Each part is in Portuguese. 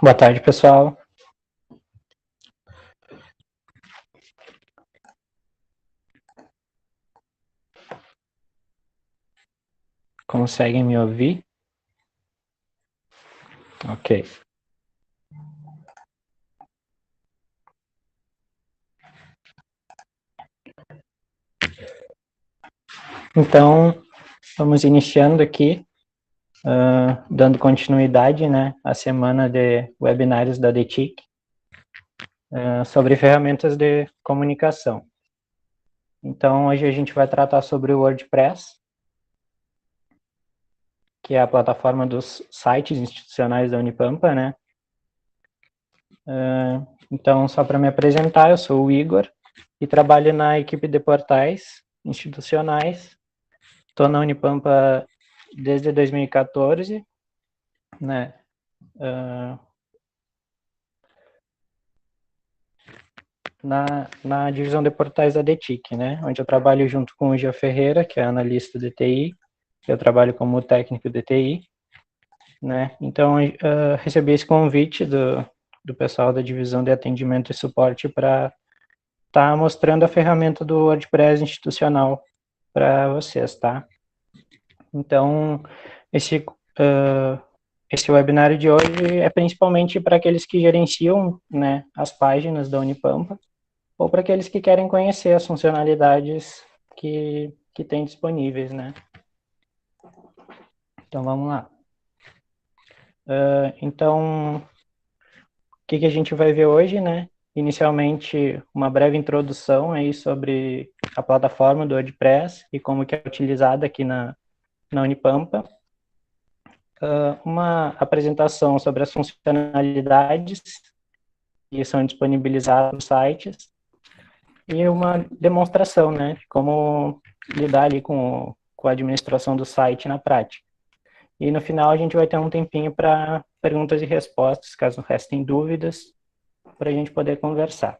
Boa tarde, pessoal. Conseguem me ouvir? Ok. Então, vamos iniciando aqui, dando continuidade, né, à semana de webinários da DTIC, sobre ferramentas de comunicação. Então, hoje a gente vai tratar sobre o WordPress, que é a plataforma dos sites institucionais da Unipampa, né? Então, só para me apresentar, eu sou o Igor e trabalho na equipe de portais institucionais. Estou na Unipampa desde 2014, né? Na divisão de portais da DTIC, né? Onde eu trabalho junto com o Gia Ferreira, que é analista de TI. Eu trabalho como técnico de TI, né? Então, recebi esse convite do pessoal da divisão de atendimento e suporte para estar mostrando a ferramenta do WordPress institucional para vocês, tá? Então, esse webinário de hoje é principalmente para aqueles que gerenciam, né, as páginas da Unipampa, ou para aqueles que querem conhecer as funcionalidades que tem disponíveis, né? Então, vamos lá. Então, o que a gente vai ver hoje, né? Inicialmente, uma breve introdução aí sobre a plataforma do WordPress e como que é utilizada aqui na Unipampa. Uma apresentação sobre as funcionalidades que são disponibilizadas nos sites e uma demonstração, né, de como lidar ali com a administração do site na prática. E no final a gente vai ter um tempinho para perguntas e respostas, caso restem dúvidas, para a gente poder conversar.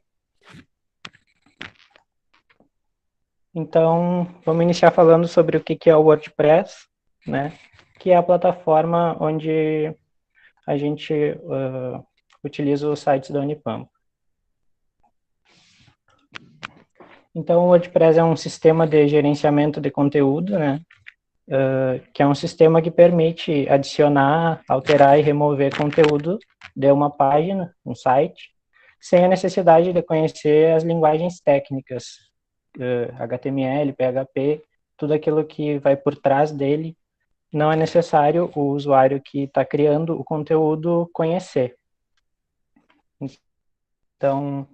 Então, vamos iniciar falando sobre o que é o WordPress, né, que é a plataforma onde a gente utiliza os sites da Unipampa. Então, o WordPress é um sistema de gerenciamento de conteúdo, né, que é um sistema que permite adicionar, alterar e remover conteúdo de uma página, um site, sem a necessidade de conhecer as linguagens técnicas, HTML, PHP, tudo aquilo que vai por trás dele, não é necessário o usuário que está criando o conteúdo conhecer. Então,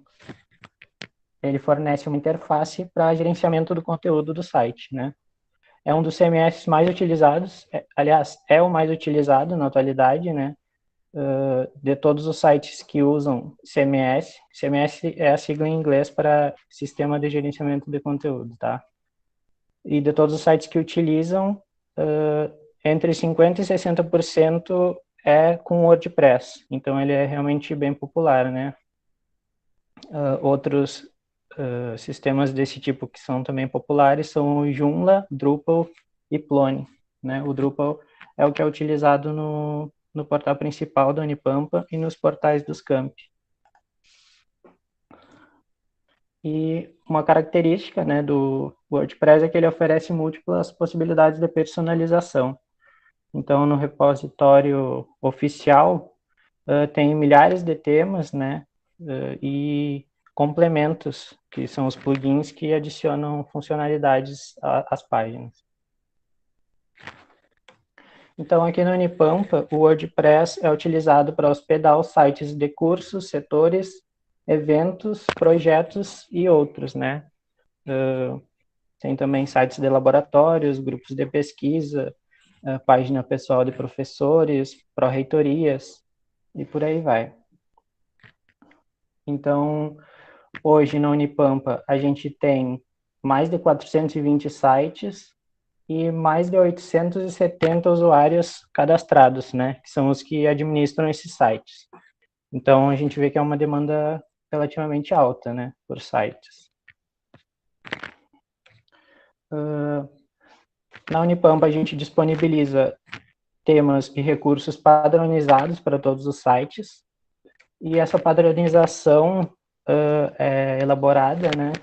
ele fornece uma interface para gerenciamento do conteúdo do site, né? É um dos CMS mais utilizados, aliás, é o mais utilizado na atualidade, né? De todos os sites que usam CMS. CMS é a sigla em inglês para Sistema de Gerenciamento de Conteúdo, tá? E de todos os sites que utilizam, entre 50% e 60% é com WordPress. Então, ele é realmente bem popular, né? Outros sistemas desse tipo que são também populares são o Joomla, Drupal e Plone, né? O Drupal é o que é utilizado no portal principal da Unipampa e nos portais dos campi. E uma característica, né, do WordPress é que ele oferece múltiplas possibilidades de personalização. Então, no repositório oficial, tem milhares de temas, né, e complementos, que são os plugins que adicionam funcionalidades às páginas. Então, aqui no Unipampa, o WordPress é utilizado para hospedar os sites de cursos, setores, eventos, projetos e outros, né? Tem também sites de laboratórios, grupos de pesquisa, página pessoal de professores, pró-reitorias e por aí vai. Então, hoje na Unipampa, a gente tem mais de 420 sites e mais de 870 usuários cadastrados, né? Que são os que administram esses sites. Então, a gente vê que é uma demanda relativamente alta, né? Por sites. Na Unipampa, a gente disponibiliza temas e recursos padronizados para todos os sites. e essa padronização é elaborada, né,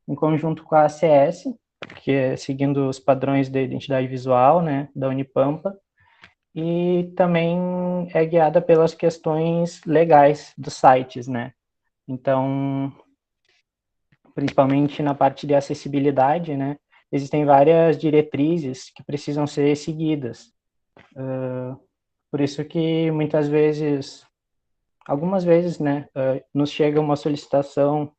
em conjunto com a ACS, que é seguindo os padrões de identidade visual, né, da Unipampa, e também é guiada pelas questões legais dos sites, né. Então, principalmente na parte de acessibilidade, né, existem várias diretrizes que precisam ser seguidas. Por isso que muitas vezes, algumas vezes, né, nos chega uma solicitação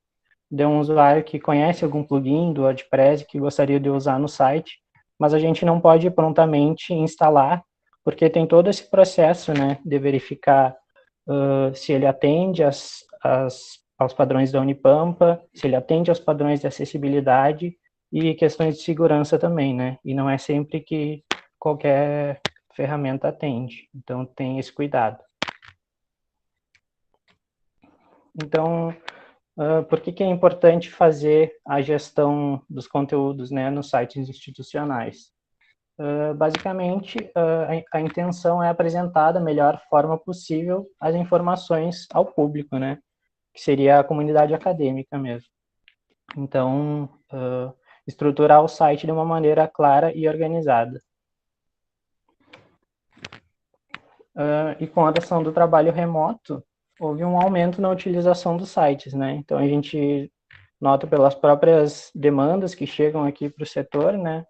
de um usuário que conhece algum plugin do WordPress que gostaria de usar no site, mas a gente não pode prontamente instalar, porque tem todo esse processo, né, de verificar se ele atende aos padrões da Unipampa, se ele atende aos padrões de acessibilidade e questões de segurança também, né? E não é sempre que qualquer ferramenta atende, então tem esse cuidado. Então, por que é importante fazer a gestão dos conteúdos, né, nos sites institucionais? Basicamente, a intenção é apresentar da melhor forma possível as informações ao público, né, que seria a comunidade acadêmica mesmo. Então, estruturar o site de uma maneira clara e organizada. E com a adoção do trabalho remoto, houve um aumento na utilização dos sites, né? Então, a gente nota pelas próprias demandas que chegam aqui para o setor, né?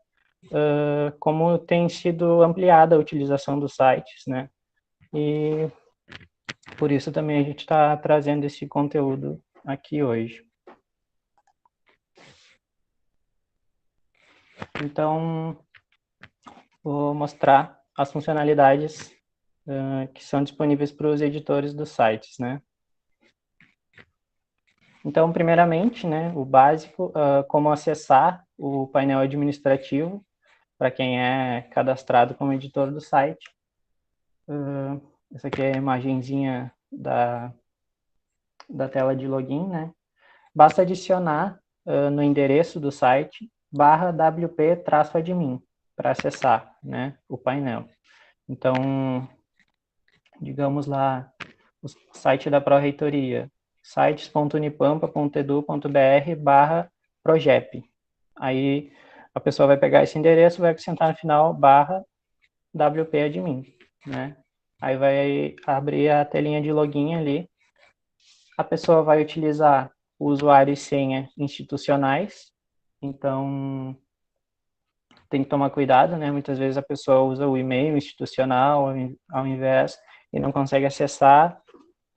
Como tem sido ampliada a utilização dos sites, né? E por isso também a gente está trazendo esse conteúdo aqui hoje. Então, vou mostrar as funcionalidades que são disponíveis para os editores dos sites, né? Então, primeiramente, né, o básico, como acessar o painel administrativo para quem é cadastrado como editor do site. Essa aqui é a imagenzinha da tela de login, né? Basta adicionar no endereço do site /wp-admin para acessar, né, o painel. Então, digamos lá, o site da Pró-Reitoria, sites.unipampa.edu.br/projep. Aí a pessoa vai pegar esse endereço e vai acrescentar no final /wp-admin, né? Aí vai abrir a telinha de login ali. A pessoa vai utilizar o usuário e senha institucionais, então tem que tomar cuidado, né? Muitas vezes a pessoa usa o e-mail institucional ao invés e não consegue acessar.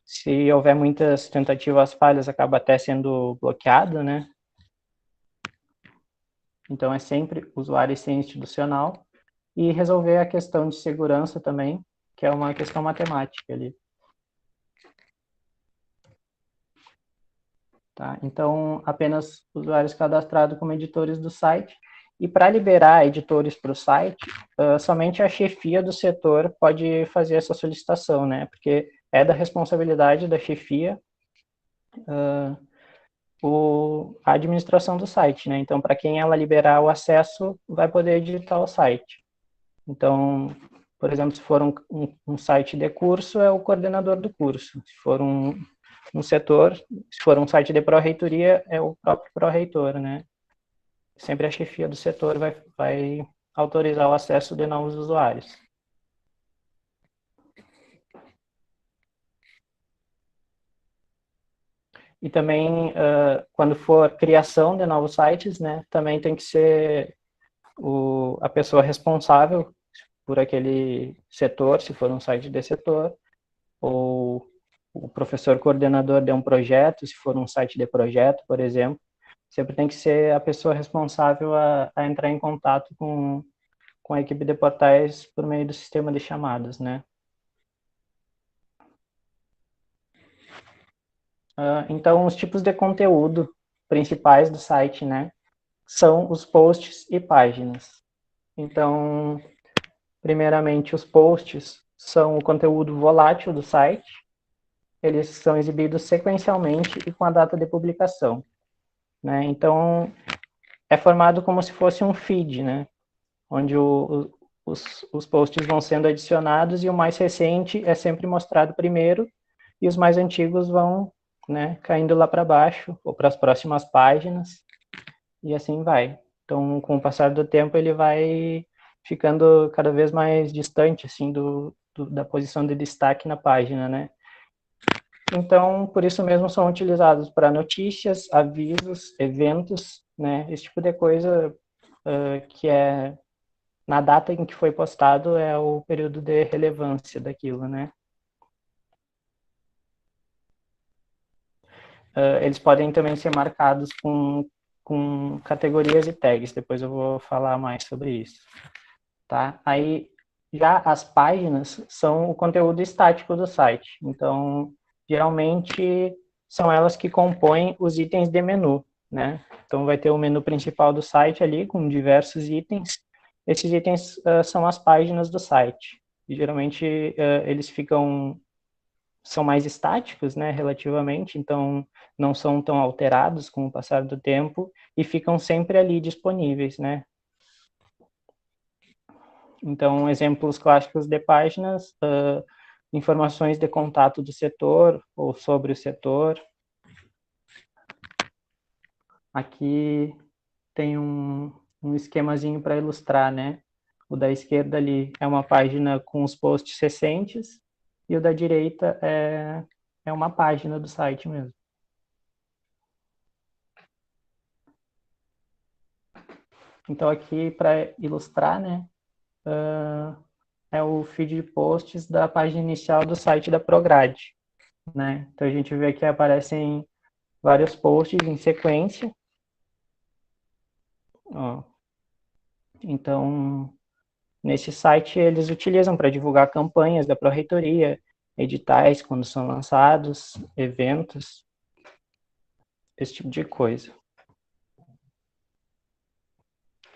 Se houver muitas tentativas falhas, acaba até sendo bloqueado, né? Então é sempre usuário e senha institucional e resolver a questão de segurança também, que é uma questão matemática ali. Tá? Então, apenas usuários cadastrados como editores do site. E para liberar editores para o site, somente a chefia do setor pode fazer essa solicitação, né? Porque é da responsabilidade da chefia a administração do site, né? Então, para quem ela liberar o acesso, vai poder editar o site. Então, por exemplo, se for um site de curso, é o coordenador do curso. Se for um setor, se for um site de pró-reitoria, é o próprio pró-reitor, né? Sempre a chefia do setor vai autorizar o acesso de novos usuários. E também, quando for criação de novos sites, né, também tem que ser a pessoa responsável por aquele setor, se for um site de setor, ou o professor coordenador de um projeto, se for um site de projeto, por exemplo, sempre tem que ser a pessoa responsável a entrar em contato com a equipe de portais por meio do sistema de chamadas, né? Então, os tipos de conteúdo principais do site, né, são os posts e páginas. Então, primeiramente, os posts são o conteúdo volátil do site. Eles são exibidos sequencialmente e com a data de publicação, né? Então, é formado como se fosse um feed, né? Onde os posts vão sendo adicionados e o mais recente é sempre mostrado primeiro e os mais antigos vão, né, caindo lá para baixo, ou para as próximas páginas, e assim vai. Então, com o passar do tempo, ele vai ficando cada vez mais distante, assim, da posição de destaque na página, né? Então, por isso mesmo são utilizados para notícias, avisos, eventos, né? Esse tipo de coisa que é na data em que foi postado é o período de relevância daquilo, né? Eles podem também ser marcados com categorias e tags, depois eu vou falar mais sobre isso, tá? Aí, já as páginas são o conteúdo estático do site, então, geralmente, são elas que compõem os itens de menu, né? Então, vai ter o menu principal do site ali, com diversos itens. Esses itens são as páginas do site. E, geralmente, eles são mais estáticos, né, relativamente, então não são tão alterados com o passar do tempo e ficam sempre ali disponíveis, né. Então, exemplos clássicos de páginas, informações de contato do setor ou sobre o setor. Aqui tem um esquemazinho para ilustrar, né. O da esquerda ali é uma página com os posts recentes e o da direita é uma página do site mesmo. Então, aqui, para ilustrar, né, é o feed de posts da página inicial do site da Prograde, né? Então, a gente vê que aparecem vários posts em sequência. Ó. Então, nesse site, eles utilizam para divulgar campanhas da Pró-Reitoria, editais quando são lançados, eventos, esse tipo de coisa.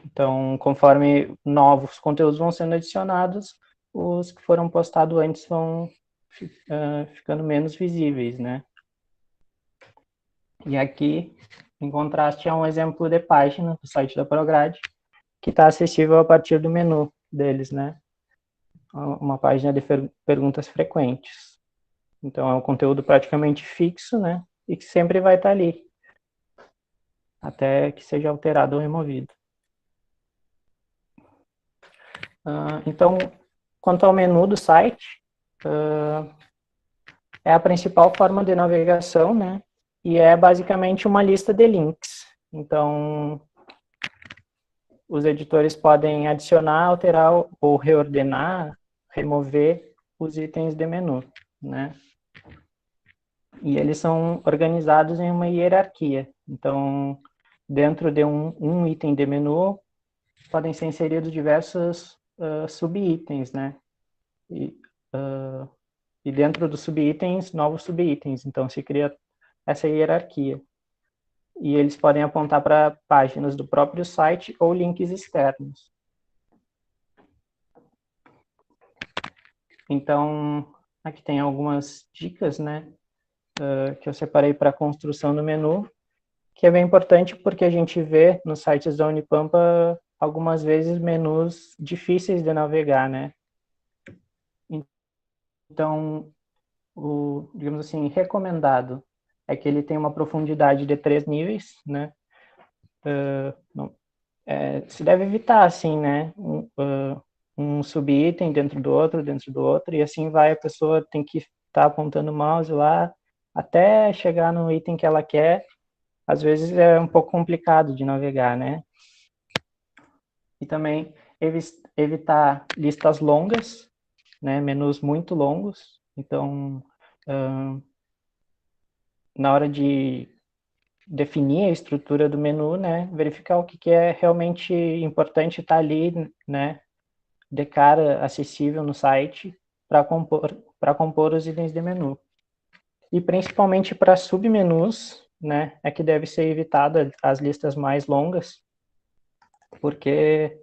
Então, conforme novos conteúdos vão sendo adicionados, os que foram postados antes vão ficando menos visíveis, né? E aqui, em contraste, é um exemplo de página do site da Prograde, que está acessível a partir do menu deles, né? Uma página de perguntas frequentes. Então, é um conteúdo praticamente fixo, né? E que sempre vai estar ali, até que seja alterado ou removido. Então, quanto ao menu do site, é a principal forma de navegação, né? E é basicamente uma lista de links. Então, os editores podem adicionar, alterar ou reordenar, remover os itens de menu, né? E eles são organizados em uma hierarquia. Então, dentro de um item de menu, podem ser inseridos diversos subitens, né? E dentro dos subitens, novos subitens. Então, se cria essa hierarquia. E eles podem apontar para páginas do próprio site ou links externos. Então, aqui tem algumas dicas, né, que eu separei para a construção do menu, que é bem importante porque a gente vê nos sites da Unipampa algumas vezes menus difíceis de navegar, né. Então, digamos assim, recomendado é que ele tenha uma profundidade de 3 níveis, né. Se deve evitar, assim, né, um subitem dentro do outro, e assim vai, a pessoa tem que estar apontando o mouse lá até chegar no item que ela quer. Às vezes é um pouco complicado de navegar, né? E também evitar listas longas, né, menus muito longos. Então, na hora de definir a estrutura do menu, né, verificar o que é realmente importante estar ali, né, de cara acessível no site para compor os itens de menu. E principalmente para submenus, né, é que deve ser evitada as listas mais longas, porque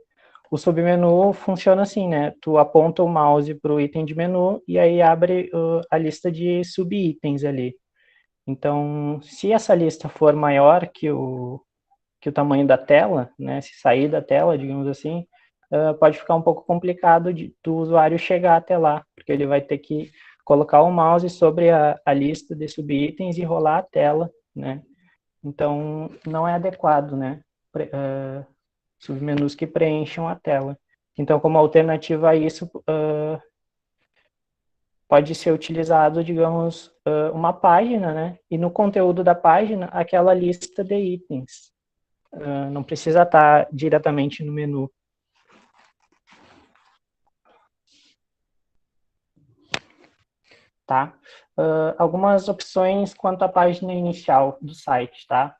o submenu funciona assim, né, tu aponta o mouse para o item de menu e aí abre a lista de subitens ali. Então, se essa lista for maior que o tamanho da tela, né, se sair da tela, digamos assim, pode ficar um pouco complicado do usuário chegar até lá, porque ele vai ter que colocar o mouse sobre a lista de subitens e rolar a tela, né? Então, não é adequado, né? Submenus que preencham a tela. Então, como alternativa a isso, pode ser utilizado, digamos, uma página, né? E no conteúdo da página, aquela lista de itens. Não precisa estar diretamente no menu. Tá? Algumas opções quanto à página inicial do site, tá?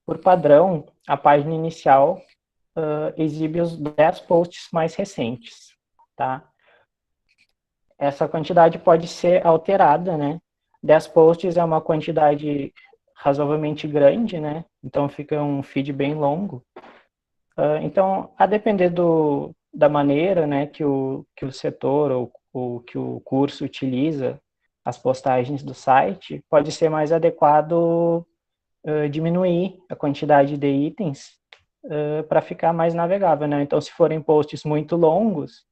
Por padrão, a página inicial exibe os 10 posts mais recentes, tá? Essa quantidade pode ser alterada, né? 10 posts é uma quantidade razoavelmente grande, né? Então fica um feed bem longo. Então, a depender da maneira, né, que o setor ou que o curso utiliza as postagens do site, pode ser mais adequado diminuir a quantidade de itens para ficar mais navegável, né? Então, se forem posts muito longos,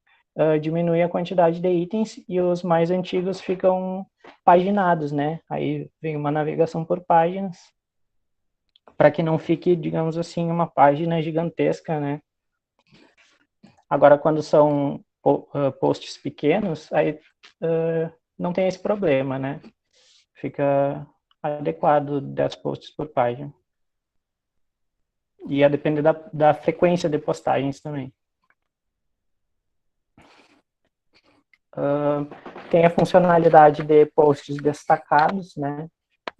diminui a quantidade de itens e os mais antigos ficam paginados, né? Aí vem uma navegação por páginas, para que não fique, digamos assim, uma página gigantesca, né? Agora, quando são posts pequenos, aí não tem esse problema, né? Fica adequado 10 posts por página. E a depender da frequência de postagens também. Tem a funcionalidade de posts destacados, né?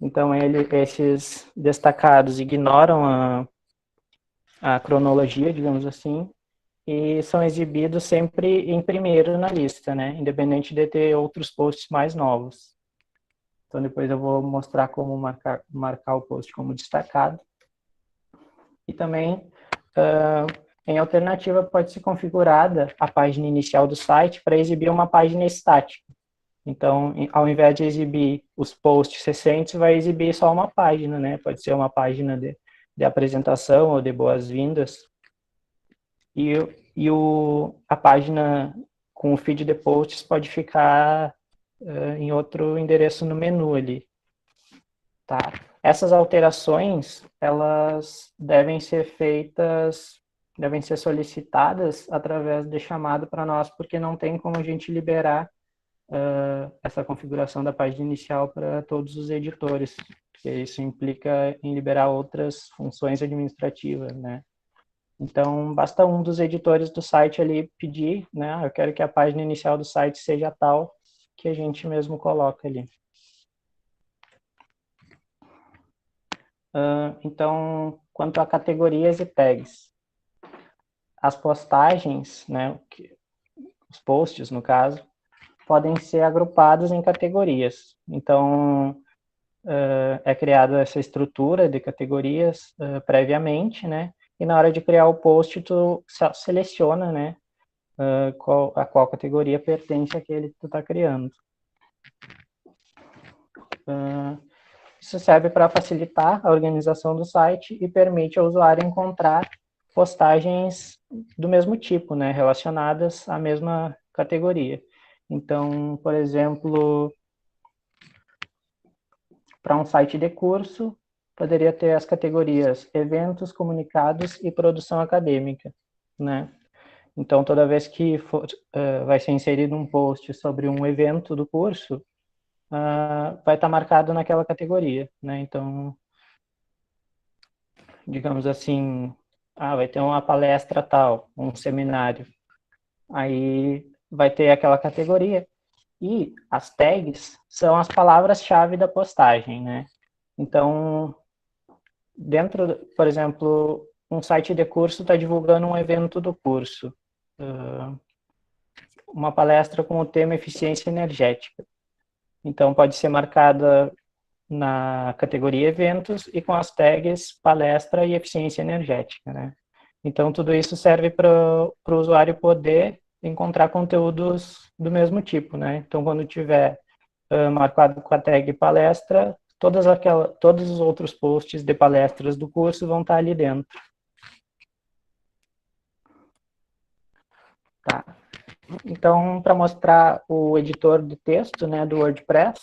Então, esses destacados ignoram a cronologia, digamos assim, e são exibidos sempre em primeiro na lista, né? Independente de ter outros posts mais novos. Então, depois eu vou mostrar como marcar o post como destacado. E também, em alternativa, pode ser configurada a página inicial do site para exibir uma página estática. Então, ao invés de exibir os posts recentes, vai exibir só uma página, né? Pode ser uma página de apresentação ou de boas-vindas. E a página com o feed de posts pode ficar em outro endereço no menu ali. Tá? Essas alterações, elas devem ser feitas, devem ser solicitadas através de chamado para nós, porque não tem como a gente liberar essa configuração da página inicial para todos os editores, porque isso implica em liberar outras funções administrativas, né? Então, basta um dos editores do site ali pedir, né? Eu quero que a página inicial do site seja tal, que a gente mesmo coloca ali. Então, quanto a categorias e tags, as postagens, né? Os posts, no caso, podem ser agrupados em categorias. Então, é criada essa estrutura de categorias previamente, né? E na hora de criar o post, tu seleciona, né? A qual categoria pertence àquele que tu está criando. Isso serve para facilitar a organização do site e permite ao usuário encontrar postagens do mesmo tipo, né? Relacionadas à mesma categoria. Então, por exemplo, para um site de curso, poderia ter as categorias eventos, comunicados e produção acadêmica, né? Então, toda vez que vai ser inserido um post sobre um evento do curso, vai estar marcado naquela categoria, né? Então, digamos assim, vai ter uma palestra tal, um seminário, aí vai ter aquela categoria. E as tags são as palavras-chave da postagem, né? Então, dentro, por exemplo, um site de curso está divulgando um evento do curso, uma palestra com o tema eficiência energética. Então, pode ser marcada na categoria eventos e com as tags palestra e eficiência energética, né? Então, tudo isso serve para o usuário poder encontrar conteúdos do mesmo tipo, né? Então, quando tiver marcado com a tag palestra, todos os outros posts de palestras do curso vão estar ali dentro. Tá. Então, para mostrar o editor de texto, né, do WordPress,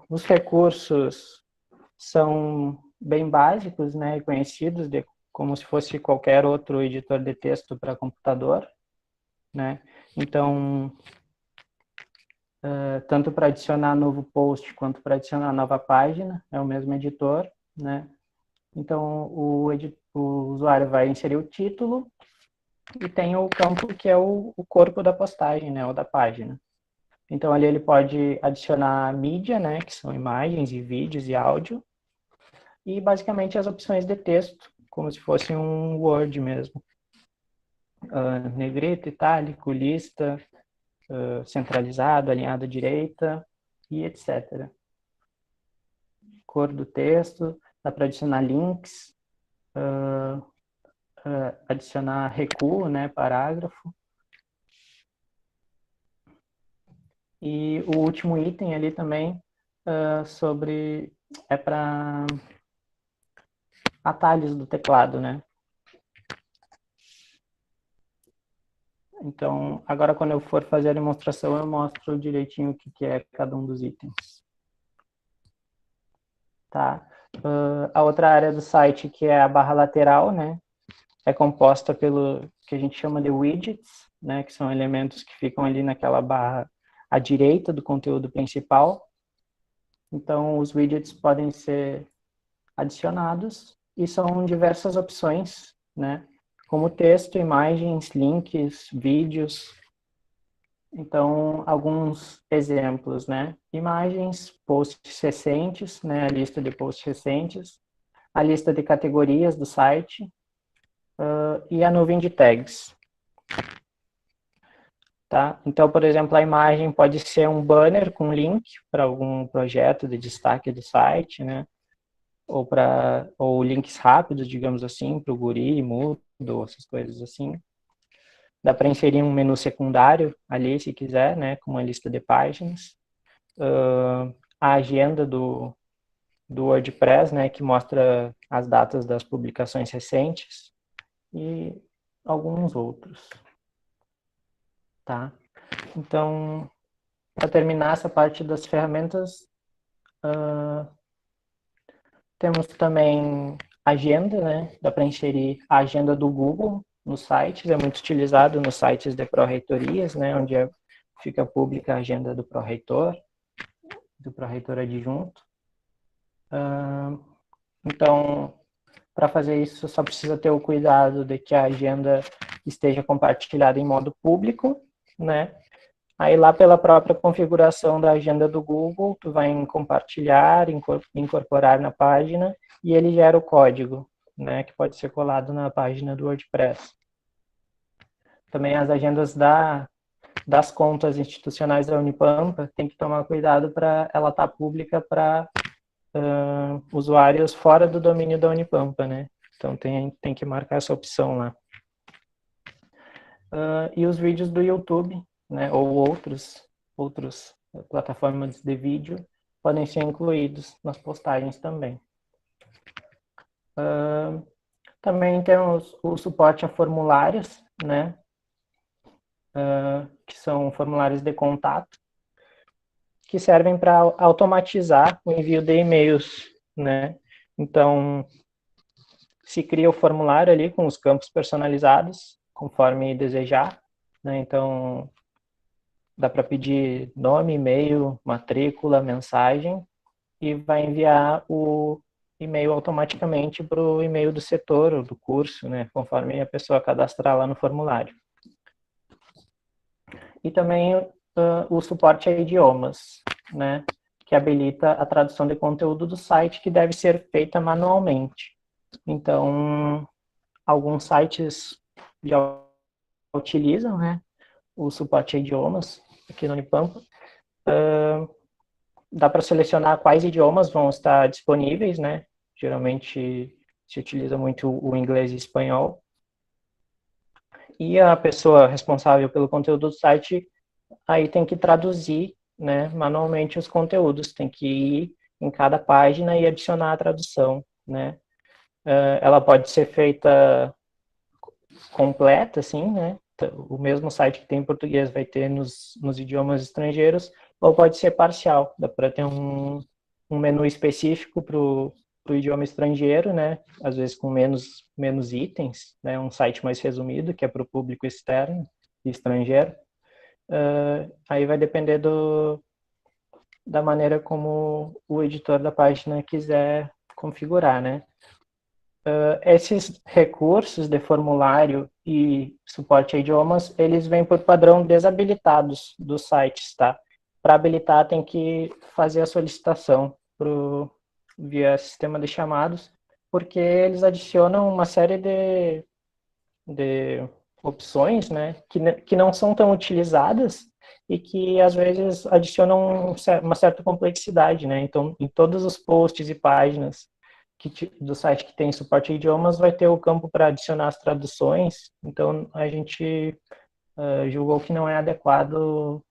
os recursos são bem básicos, né, e conhecidos, como se fosse qualquer outro editor de texto para computador, né? Então, tanto para adicionar novo post quanto para adicionar nova página, é o mesmo editor, né? Então, o usuário vai inserir o título e tem o campo que é o corpo da postagem, né, ou da página. Então, ali ele pode adicionar mídia, né, que são imagens e vídeos e áudio, e basicamente as opções de texto, como se fosse um Word mesmo. Negrito, itálico, lista, centralizado, alinhado à direita, e etc. Cor do texto, dá para adicionar links, adicionar recuo, né, parágrafo. E o último item ali também é para atalhos do teclado, né? Então, agora quando eu for fazer a demonstração, eu mostro direitinho o que é cada um dos itens. Tá? A outra área do site, que é a barra lateral, né? É composta pelo que a gente chama de widgets, né? Que são elementos que ficam ali naquela barra à direita do conteúdo principal. Então, os widgets podem ser adicionados e são diversas opções, né? Como texto, imagens, links, vídeos. Então, alguns exemplos, né? Imagens, posts recentes, né? A lista de posts recentes, a lista de categorias do site e a nuvem de tags. Tá? Então, por exemplo, a imagem pode ser um banner com link para algum projeto de destaque do site, né? Ou links rápidos, digamos assim, para o Guri, Moodle, essas coisas assim. Dá para inserir um menu secundário ali, se quiser, né, com uma lista de páginas. A agenda do WordPress, né, que mostra as datas das publicações recentes e alguns outros. Tá? Então, para terminar essa parte das ferramentas, temos também agenda, né? Dá para inserir a agenda do Google nos sites, é muito utilizado nos sites de pró-reitorias, né? Onde fica pública a agenda do pró-reitor adjunto. Então, para fazer isso, só precisa ter o cuidado de que a agenda esteja compartilhada em modo público, né? Aí lá pela própria configuração da agenda do Google, tu vai em compartilhar, incorporar na página e ele gera o código, né, que pode ser colado na página do WordPress. Também as agendas das contas institucionais da Unipampa, tem que tomar cuidado para ela estar pública para usuários fora do domínio da Unipampa, né? Então tem que marcar essa opção lá. E os vídeos do YouTube, né, ou outras plataformas de vídeo podem ser incluídos nas postagens também. Também temos o suporte a formulários, né, que são formulários de contato, que servem para automatizar o envio de e-mails, né. Então, se cria o formulário ali com os campos personalizados, conforme desejar, né. Então, dá para pedir nome, e-mail, matrícula, mensagem e vai enviar o e-mail automaticamente para o e-mail do setor ou do curso, né, conforme a pessoa cadastrar lá no formulário. E também o suporte a idiomas, né, que habilita a tradução de conteúdo do site que deve ser feita manualmente. Então, alguns sites já utilizam, né, o suporte a idiomas aqui no Unipampa. Dá para selecionar quais idiomas vão estar disponíveis, né? Geralmente se utiliza muito o inglês e o espanhol. E a pessoa responsável pelo conteúdo do site aí tem que traduzir, né, manualmente os conteúdos, tem que ir em cada página e adicionar a tradução, né? Ela pode ser feita completa, assim, né? o mesmo site que tem em português vai ter nos idiomas estrangeiros, ou pode ser parcial, dá para ter um menu específico para o idioma estrangeiro, né? Às vezes com menos itens, né? Um site mais resumido, que é para o público externo e estrangeiro. Aí vai depender da maneira como o editor da página quiser configurar, né? Esses recursos de formulário e suporte a idiomas, eles vêm por padrão desabilitados dos sites, tá? Para habilitar, tem que fazer a solicitação via sistema de chamados, porque eles adicionam uma série de opções, né, que não são tão utilizadas e que às vezes adicionam uma certa complexidade, né? Então, em todos os posts e páginas do site que tem suporte a idiomas, vai ter o campo para adicionar as traduções. Então, a gente julgou que não é adequado.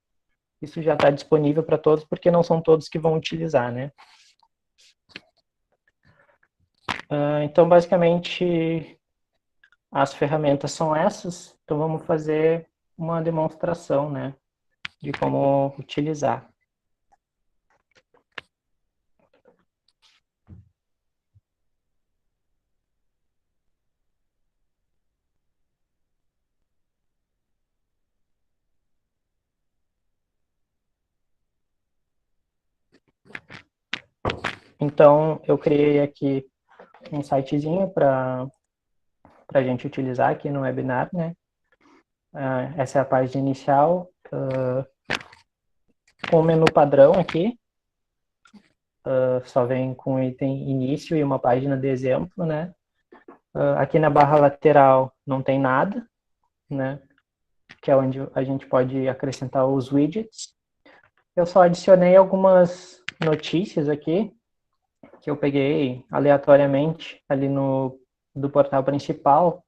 Isso já está disponível para todos, porque não são todos que vão utilizar, né? Então, basicamente, as ferramentas são essas. Então, vamos fazer uma demonstração, né, de como utilizar. Então, eu criei aqui um sitezinho para a gente utilizar aqui no webinar, né? Essa é a página inicial, com o menu padrão aqui, só vem com o item início e uma página de exemplo, né? Aqui na barra lateral não tem nada, né? Que é onde a gente pode acrescentar os widgets. Eu só adicionei algumas notícias aqui, que eu peguei aleatoriamente ali do portal principal,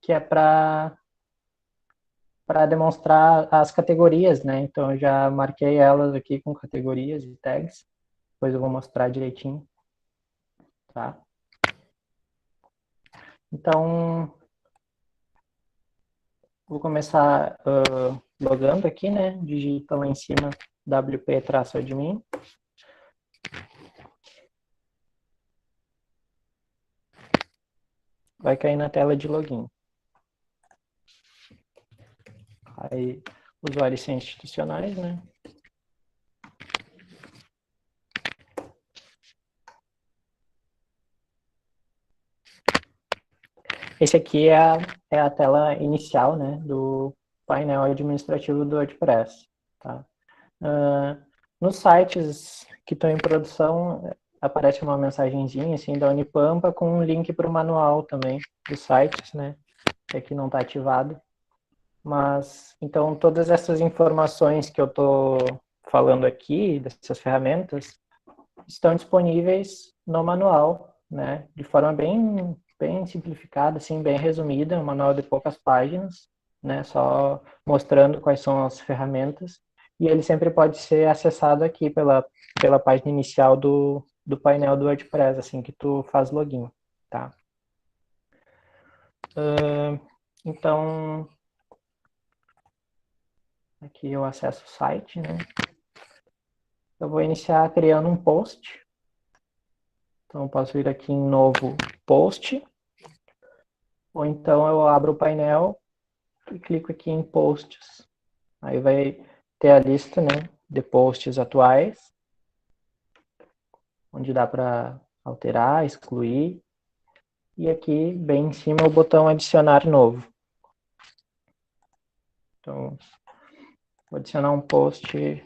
que é para demonstrar as categorias, né? Então eu já marquei elas aqui com categorias e tags. Depois eu vou mostrar direitinho, tá? Então, vou começar logando aqui, né? Digita lá em cima wp-admin. Vai cair na tela de login. Aí, usuários institucionais, né? Esse aqui é a tela inicial, né, do painel administrativo do WordPress. Tá? Nos sites que estão em produção, aparece uma mensagenzinha assim, da Unipampa com um link para o manual também dos sites, né, que aqui não está ativado. Mas, então, todas essas informações que eu estou falando aqui, dessas ferramentas, estão disponíveis no manual, né, de forma bem simplificada, assim, bem resumida, um manual de poucas páginas, né, só mostrando quais são as ferramentas, e ele sempre pode ser acessado aqui pela página inicial do painel do WordPress, assim que tu faz login, tá? Então, aqui eu acesso o site, né? Eu vou iniciar criando um post. Então, eu posso vir aqui em novo post, ou então eu abro o painel e clico aqui em posts. Aí vai ter a lista, né, de posts atuais, onde dá para alterar, excluir. E aqui, bem em cima, o botão adicionar novo. Então, vou adicionar um post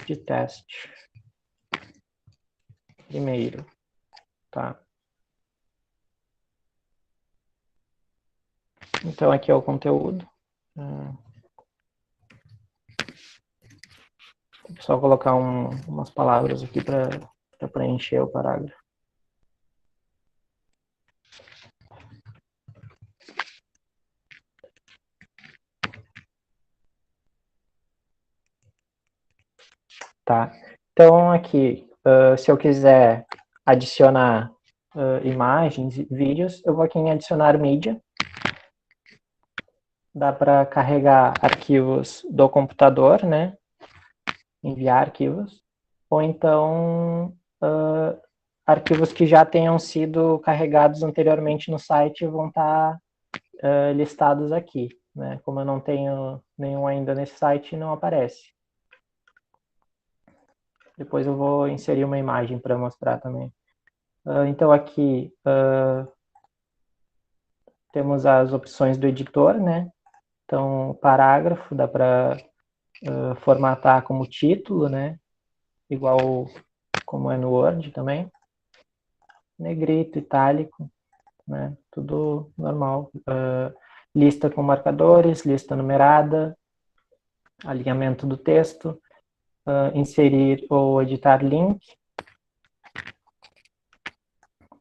de teste. Primeiro, tá? Então, aqui é o conteúdo. Vou só colocar umas palavras aqui para preencher o parágrafo. Tá? Então, aqui, se eu quiser adicionar imagens, vídeos, eu vou aqui em adicionar mídia. Dá para carregar arquivos do computador, né? Enviar arquivos. Ou então, arquivos que já tenham sido carregados anteriormente no site vão estar listados aqui, né? Como eu não tenho nenhum ainda nesse site, não aparece. Depois eu vou inserir uma imagem para mostrar também. Então aqui temos as opções do editor, né? Então, parágrafo dá para formatar como título, né? Igual como é no Word também. Negrito, itálico, né? Tudo normal. Lista com marcadores, lista numerada, alinhamento do texto, inserir ou editar link.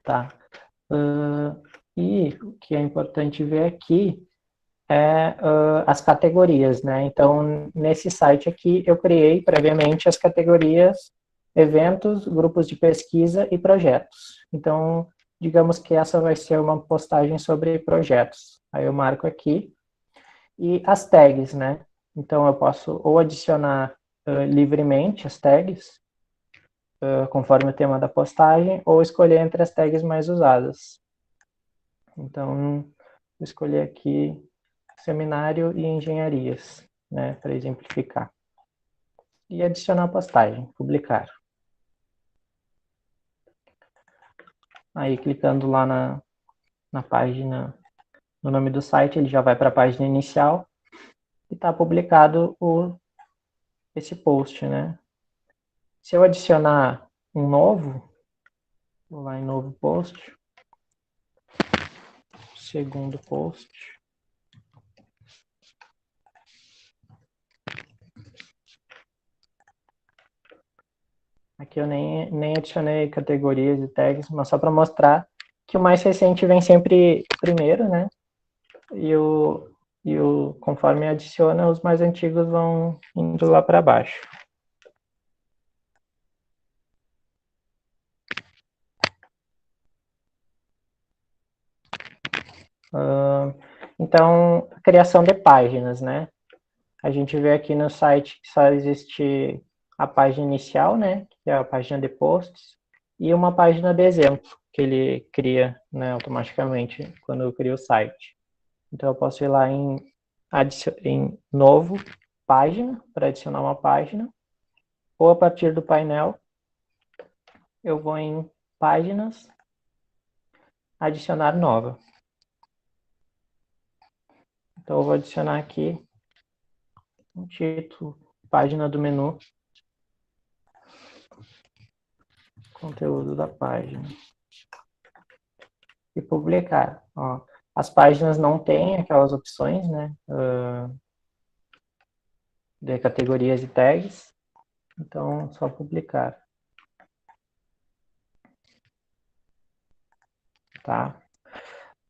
Tá. E o que é importante ver aqui é as categorias, né? Então, nesse site aqui, eu criei previamente as categorias eventos, grupos de pesquisa e projetos. Então, digamos que essa vai ser uma postagem sobre projetos. Aí eu marco aqui. E as tags, né? Então, eu posso ou adicionar livremente as tags, conforme o tema da postagem, ou escolher entre as tags mais usadas. Então, vou escolher aqui seminário e engenharias, né, para exemplificar. E adicionar a postagem, publicar. Aí, clicando lá na página, no nome do site, ele já vai para a página inicial e está publicado esse post, né? Se eu adicionar um novo, vou lá em novo post, segundo post. Aqui eu nem adicionei categorias e tags, mas só para mostrar que o mais recente vem sempre primeiro, né? Conforme adiciona, os mais antigos vão indo lá para baixo. Então, a criação de páginas, né? A gente vê aqui no site que só existe a página inicial, né? Que é a página de posts, e uma página de exemplo, que ele cria, né, automaticamente quando eu crio o site. Então, eu posso ir lá em novo, página, para adicionar uma página, ou a partir do painel, eu vou em páginas, adicionar nova. Então, eu vou adicionar aqui um título, página do menu, conteúdo da página. E publicar. Ó, as páginas não têm aquelas opções, né? De categorias e tags. Então, só publicar. Tá?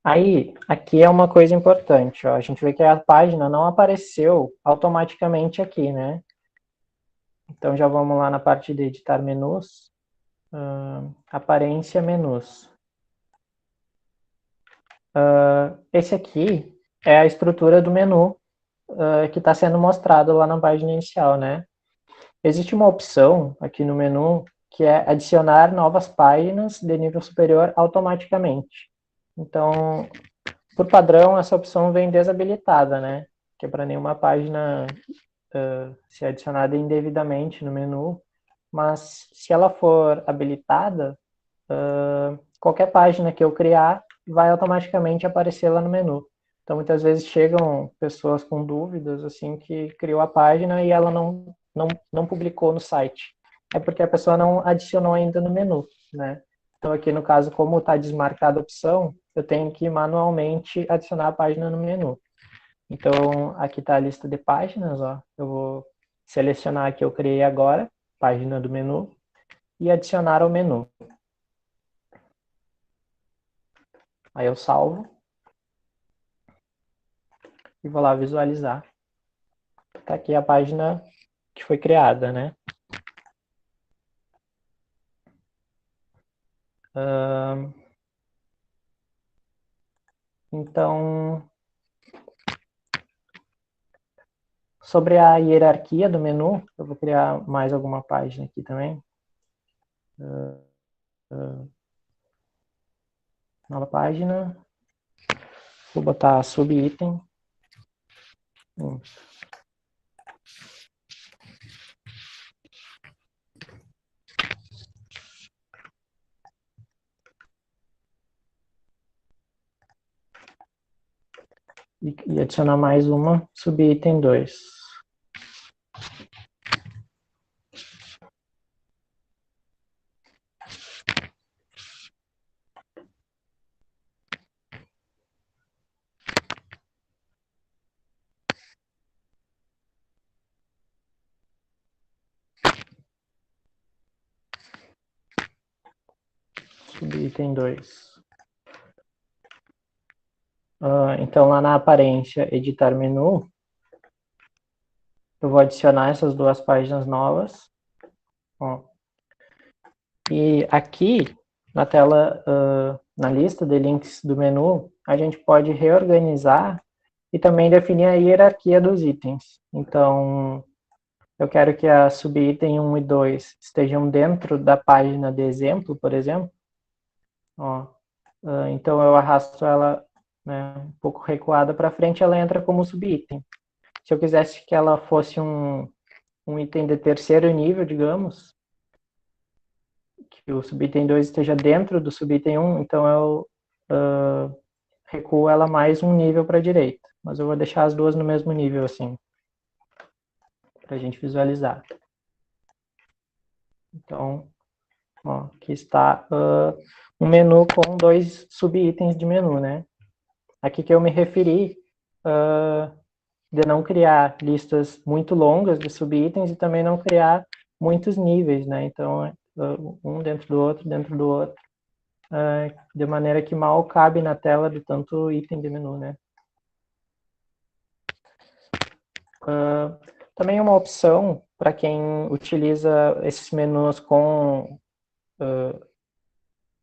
Aí, aqui é uma coisa importante, ó. A gente vê que a página não apareceu automaticamente aqui, né? Então, já vamos lá na parte de editar menus. Aparência menus. Esse aqui é a estrutura do menu que está sendo mostrado lá na página inicial, né? Existe uma opção aqui no menu que é adicionar novas páginas de nível superior automaticamente. Então, por padrão, essa opção vem desabilitada, né? Que é para nenhuma página ser adicionada indevidamente no menu. Mas se ela for habilitada, qualquer página que eu criar vai automaticamente aparecer lá no menu. Então, muitas vezes chegam pessoas com dúvidas, assim, que criou a página e ela não publicou no site. É porque a pessoa não adicionou ainda no menu, né? Então, aqui no caso, como está desmarcada a opção, eu tenho que manualmente adicionar a página no menu. Então, aqui está a lista de páginas, ó. Eu vou selecionar a que eu criei agora, página do menu, e adicionar ao menu. Aí eu salvo e vou lá visualizar. Tá aqui a página que foi criada, né? Então, sobre a hierarquia do menu, eu vou criar mais alguma página aqui também. Nova página. Vou botar subitem. E adicionar mais uma, subitem 2. Subitem 2. Então, lá na aparência, editar menu, eu vou adicionar essas duas páginas novas. Ó. E aqui, na tela, na lista de links do menu, a gente pode reorganizar e também definir a hierarquia dos itens. Então, eu quero que a subitem 1 e 2 estejam dentro da página de exemplo, por exemplo. Ó, então, eu arrasto ela, né, um pouco recuada para frente, ela entra como subitem. Se eu quisesse que ela fosse um item de terceiro nível, digamos, que o subitem 2 esteja dentro do subitem 1, então eu recuo ela mais um nível para a direita. Mas eu vou deixar as duas no mesmo nível, assim, para a gente visualizar. Então, ó, aqui está um menu com 2 subitens de menu, né? Aqui que eu me referi de não criar listas muito longas de subitens e também não criar muitos níveis, né? Então, um dentro do outro, de maneira que mal cabe na tela de tanto item de menu, né? Também uma opção para quem utiliza esses menus com,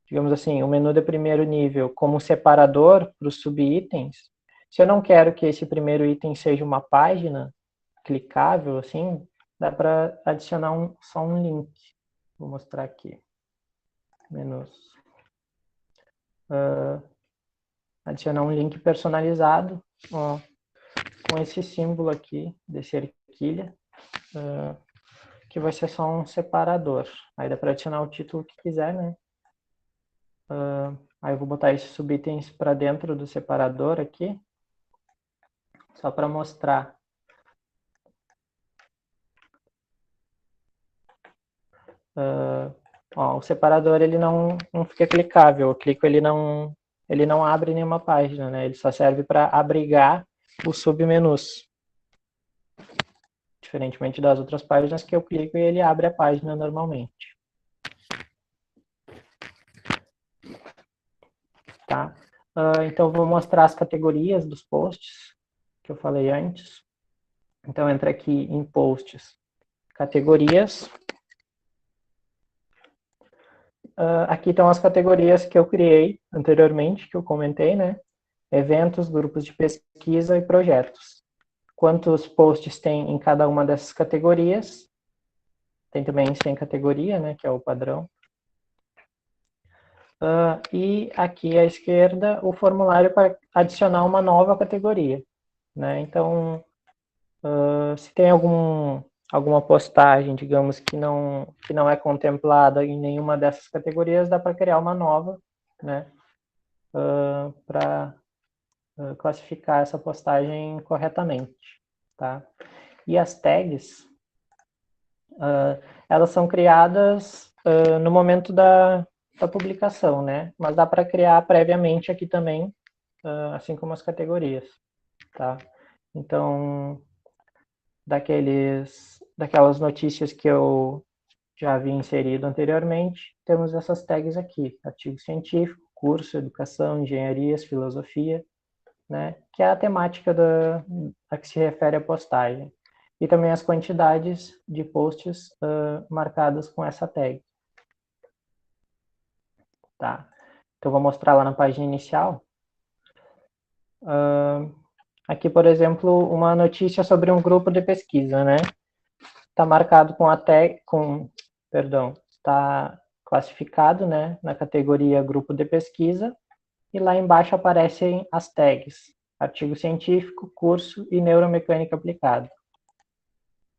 digamos assim, o menu de primeiro nível como separador para os subitens. Se eu não quero que esse primeiro item seja uma página clicável, assim, dá para adicionar só um link. Vou mostrar aqui. Menus. Adicionar um link personalizado, ó, com esse símbolo aqui, desse erquilha, que vai ser só um separador. Aí dá para adicionar o título que quiser, né? Aí eu vou botar esses subitens para dentro do separador aqui, só para mostrar. Ó, o separador ele não fica clicável, eu clico ele não abre nenhuma página, né? Ele só serve para abrigar os submenus. Diferentemente das outras páginas que eu clico e ele abre a página normalmente. Tá? Então, vou mostrar as categorias dos posts que eu falei antes. Então, entra aqui em posts, categorias. Aqui estão as categorias que eu criei anteriormente, que eu comentei, né? Eventos, grupos de pesquisa e projetos. Quantos posts tem em cada uma dessas categorias? Tem também sem categoria, né? Que é o padrão. E aqui à esquerda o formulário para adicionar uma nova categoria, né? Então, se tem alguma postagem, digamos, que não é contemplada em nenhuma dessas categorias, dá para criar uma nova, né? Para classificar essa postagem corretamente, tá? E as tags, elas são criadas no momento da publicação, né? Mas dá para criar previamente aqui também, assim como as categorias, tá? Então, daquelas notícias que eu já havia inserido anteriormente, temos essas tags aqui: artigo científico, curso, educação, engenharias, filosofia, né? Que é a temática a que se refere a postagem. E também as quantidades de posts marcadas com essa tag. Tá? Então, vou mostrar lá na página inicial. Aqui, por exemplo, uma notícia sobre um grupo de pesquisa, né? Está marcado com a tag, perdão, está classificado, né, na categoria grupo de pesquisa, e lá embaixo aparecem as tags, artigo científico, curso e neuromecânica aplicada.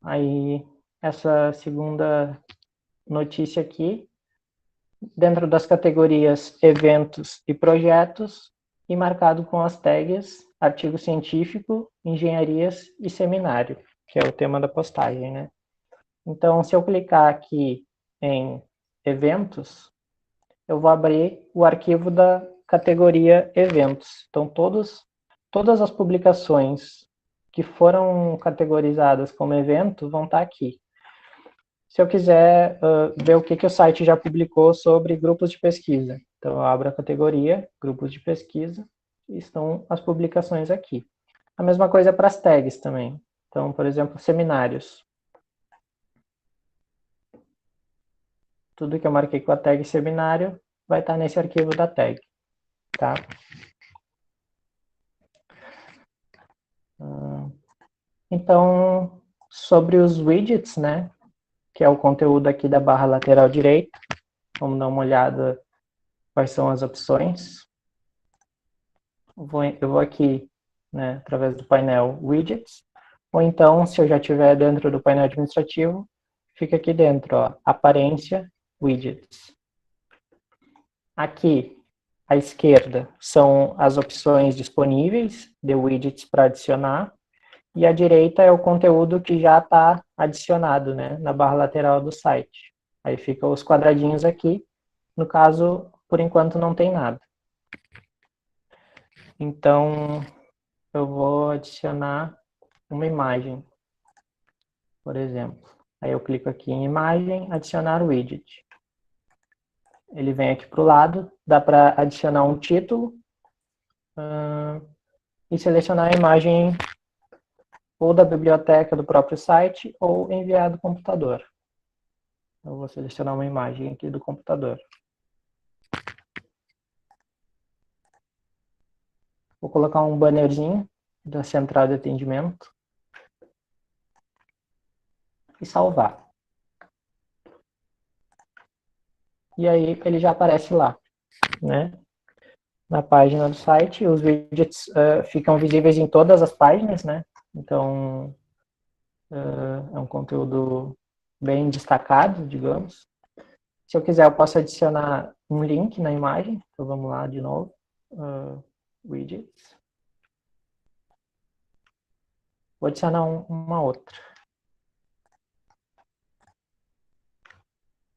Aí, essa segunda notícia aqui, dentro das categorias eventos e projetos, e marcado com as tags artigo científico, engenharias e seminário, que é o tema da postagem, né? Então, se eu clicar aqui em eventos, eu vou abrir o arquivo da categoria eventos. Então, todas as publicações que foram categorizadas como evento vão estar aqui. Se eu quiser ver o que o site já publicou sobre grupos de pesquisa, então eu abro a categoria grupos de pesquisa e estão as publicações aqui. A mesma coisa para as tags também. Então, por exemplo, seminários. Tudo que eu marquei com a tag seminário vai estar nesse arquivo da tag, tá? Então, sobre os widgets, né, que é o conteúdo aqui da barra lateral direita, vamos dar uma olhada quais são as opções. Eu vou aqui, né, através do painel widgets, ou então, se eu já estiver dentro do painel administrativo, fica aqui dentro, ó, aparência, widgets. Aqui, à esquerda, são as opções disponíveis de widgets para adicionar, e à direita é o conteúdo que já está adicionado, né, na barra lateral do site. Aí ficam os quadradinhos aqui, no caso, por enquanto não tem nada. Então, eu vou adicionar uma imagem, por exemplo. Aí eu clico aqui em imagem, adicionar widget. Ele vem aqui para o lado, dá para adicionar um título e selecionar a imagem ou da biblioteca do próprio site ou enviar do computador. Eu vou selecionar uma imagem aqui do computador. Vou colocar um bannerzinho da central de atendimento e salvar. E aí ele já aparece lá, né? Na página do site, os widgets ficam visíveis em todas as páginas, né? Então, é um conteúdo bem destacado, digamos. Se eu quiser, eu posso adicionar um link na imagem. Então, vamos lá de novo. Widgets. Vou adicionar uma outra.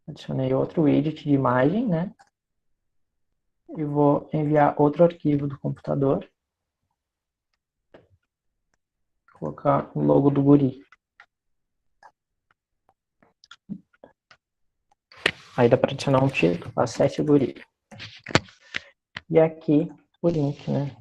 Adicionei outro widget de imagem, né? E vou enviar outro arquivo do computador. Colocar o logo do guri. Aí dá para adicionar um título, acesse o guri. E aqui o link, né?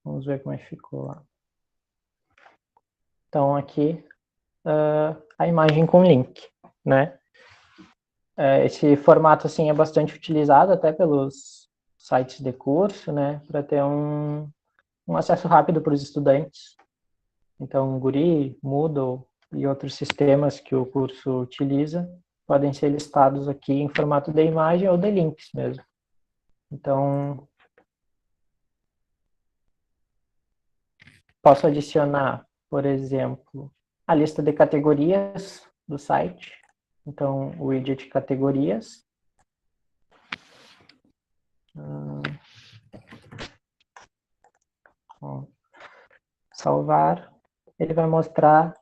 Vamos ver como é que ficou lá. Então aqui a imagem com link, né? Esse formato assim é bastante utilizado até pelos sites de curso, né? Para ter um acesso rápido para os estudantes. Então, Guri, Moodle e outros sistemas que o curso utiliza podem ser listados aqui em formato de imagem ou de links mesmo. Então, posso adicionar, por exemplo, a lista de categorias do site. Então, o widget categorias. Salvar. Ele vai mostrar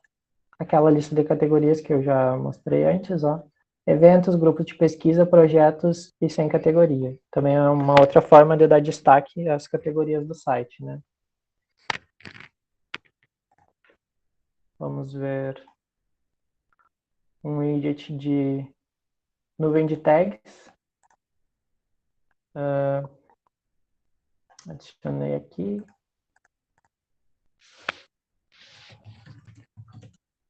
aquela lista de categorias que eu já mostrei antes, ó. Eventos, grupos de pesquisa, projetos e sem categoria. Também é uma outra forma de dar destaque às categorias do site, né? Vamos ver um widget de nuvem de tags. Adicionei aqui.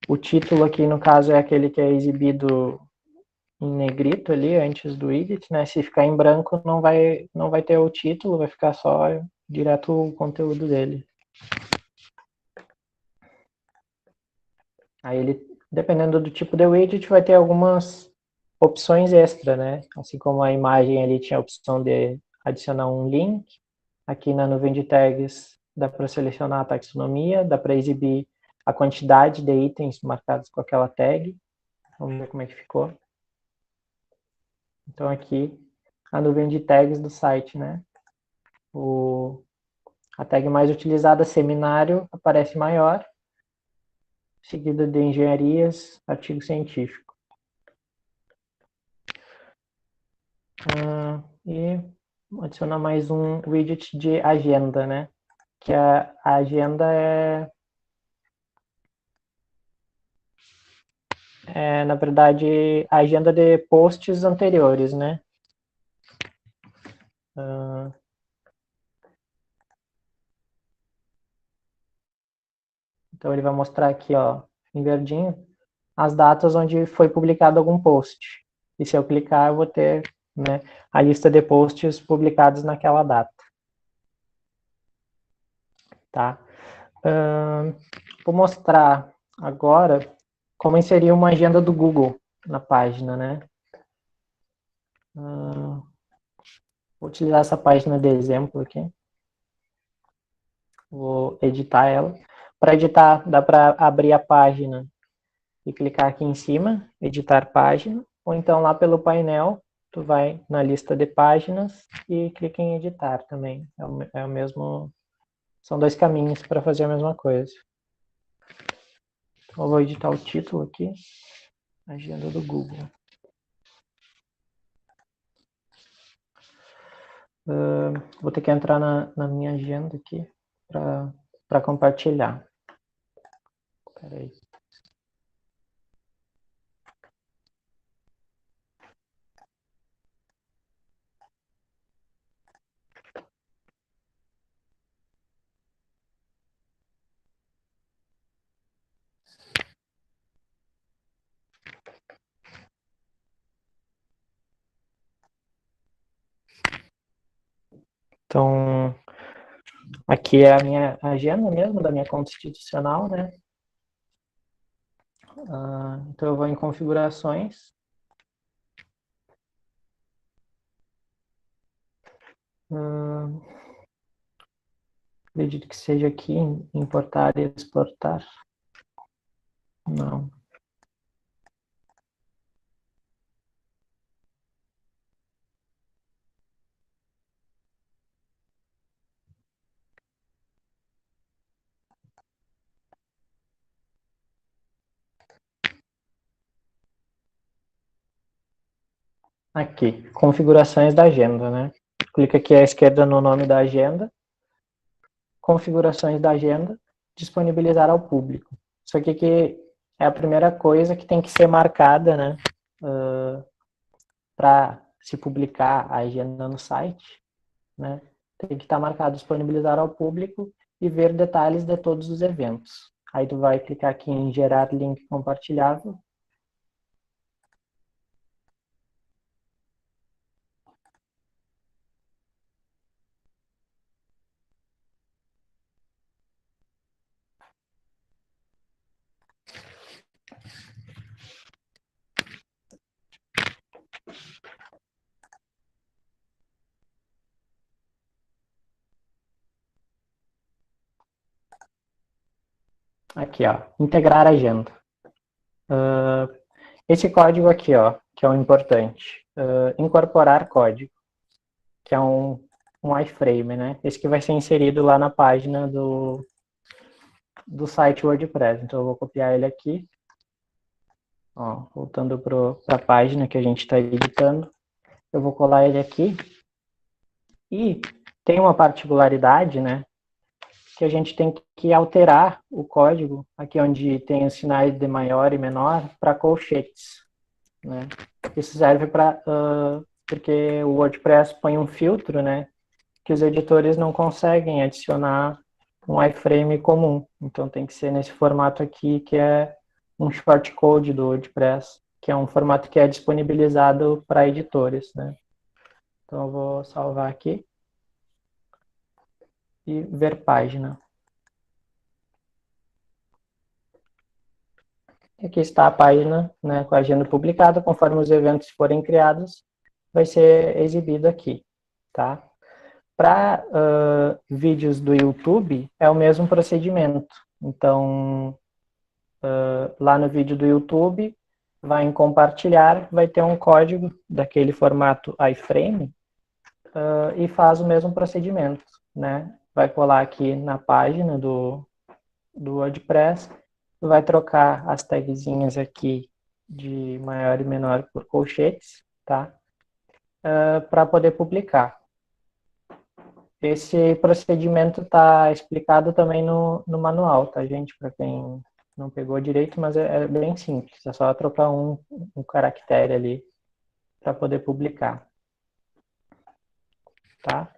O título aqui, no caso, é aquele que é exibido em negrito ali, antes do widget, né? Se ficar em branco, não vai ter o título, vai ficar só direto o conteúdo dele. Aí ele, dependendo do tipo de widget, vai ter algumas opções extra, né? Assim como a imagem ali tinha a opção de adicionar um link, aqui na nuvem de tags dá para selecionar a taxonomia, dá para exibir a quantidade de itens marcados com aquela tag. Vamos ver como é que ficou. Então aqui, a nuvem de tags do site, né? A tag mais utilizada, seminário, aparece maior, seguida de engenharias, artigo científico. E adicionar mais um widget de agenda, né? Que a agenda na verdade, a agenda de posts anteriores, né? Então, ele vai mostrar aqui, ó, em verdinho, as datas onde foi publicado algum post. E se eu clicar, eu vou ter, né, a lista de posts publicados naquela data. Tá? Vou mostrar agora como inserir uma agenda do Google na página, né? Vou utilizar essa página de exemplo aqui. Vou editar ela. Para editar, dá para abrir a página e clicar aqui em cima, editar página, ou então lá pelo painel, tu vai na lista de páginas e clica em editar também. É o mesmo, são dois caminhos para fazer a mesma coisa. Então, eu vou editar o título aqui, agenda do Google. Vou ter que entrar na minha agenda aqui para compartilhar. Espera aí. Então, aqui é a minha agenda mesmo, da minha conta institucional, né? Então, eu vou em configurações. Acredito que seja aqui, importar e exportar. Não. Aqui, configurações da agenda, né? Clica aqui à esquerda no nome da agenda, configurações da agenda, disponibilizar ao público. Isso aqui que é a primeira coisa que tem que ser marcada, né? Para se publicar a agenda no site, né? Tem que estar marcado disponibilizar ao público e ver detalhes de todos os eventos. Aí tu vai clicar aqui em gerar link compartilhável. Aqui, ó, integrar agenda. Esse código aqui, ó, que é o importante. Incorporar código, que é um iframe, né? Esse que vai ser inserido lá na página do site WordPress. Então, eu vou copiar ele aqui. Ó, voltando para a página que a gente está editando. Eu vou colar ele aqui. E tem uma particularidade, né? Que a gente tem que alterar o código, aqui onde tem os sinais de maior e menor, para colchetes, né? Isso serve para porque o WordPress põe um filtro, né? Que os editores não conseguem adicionar um iframe comum. Então tem que ser nesse formato aqui, que é um shortcode do WordPress, que é um formato que é disponibilizado para editores, né? Então eu vou salvar aqui e ver página. Aqui está a página, né, com a agenda publicada, conforme os eventos forem criados, vai ser exibido aqui, tá? Para vídeos do YouTube, é o mesmo procedimento. Então, lá no vídeo do YouTube, vai em compartilhar, vai ter um código daquele formato iframe e faz o mesmo procedimento, né? Vai colar aqui na página do WordPress, vai trocar as tagzinhas aqui de maior e menor por colchetes, tá? Para poder publicar. Esse procedimento está explicado também no manual, tá, gente? Para quem não pegou direito, mas é bem simples. É só trocar um caractere ali para poder publicar, tá?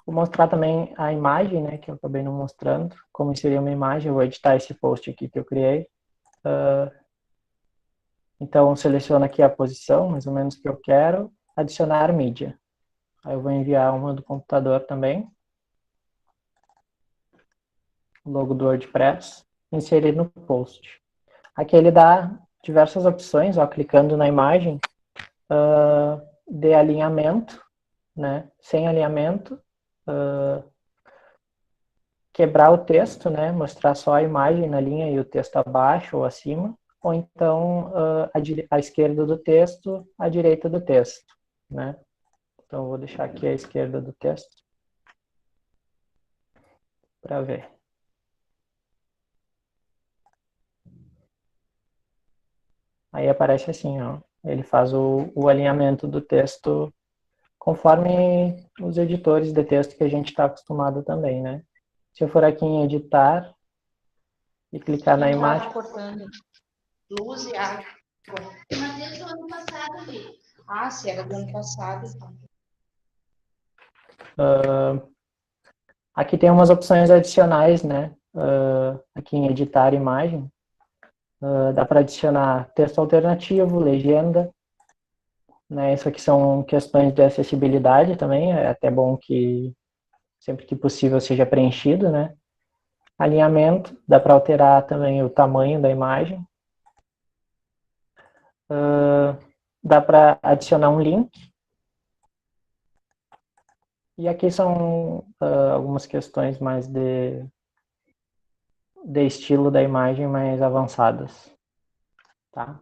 Vou mostrar também a imagem, né, que eu acabei não mostrando, como seria uma imagem. Eu vou editar esse post aqui que eu criei. Então, seleciono aqui a posição, mais ou menos que eu quero, adicionar mídia. Aí eu vou enviar uma do computador também, o logo do WordPress, inserir no post. Aqui ele dá diversas opções, ó, clicando na imagem, de alinhamento, né, sem alinhamento, quebrar o texto, né, mostrar só a imagem na linha e o texto abaixo ou acima, ou então à esquerda do texto, à direita do texto, né. Então, eu vou deixar aqui à esquerda do texto para ver. Aí aparece assim, ó, ele faz o alinhamento do texto conforme os editores de texto que a gente está acostumado também, né. Se eu for aqui em editar e clicar na imagem... cortando luz e água. Mas desde o ano passado, Vi. Ah, se era do ano passado, então. Aqui tem umas opções adicionais, né? Aqui em editar imagem, dá para adicionar texto alternativo, legenda, né? Isso aqui são questões de acessibilidade também, é até bom que sempre que possível seja preenchido, né? Alinhamento, dá para alterar também o tamanho da imagem. Dá para adicionar um link. E aqui são algumas questões mais de estilo da imagem mais avançadas, tá?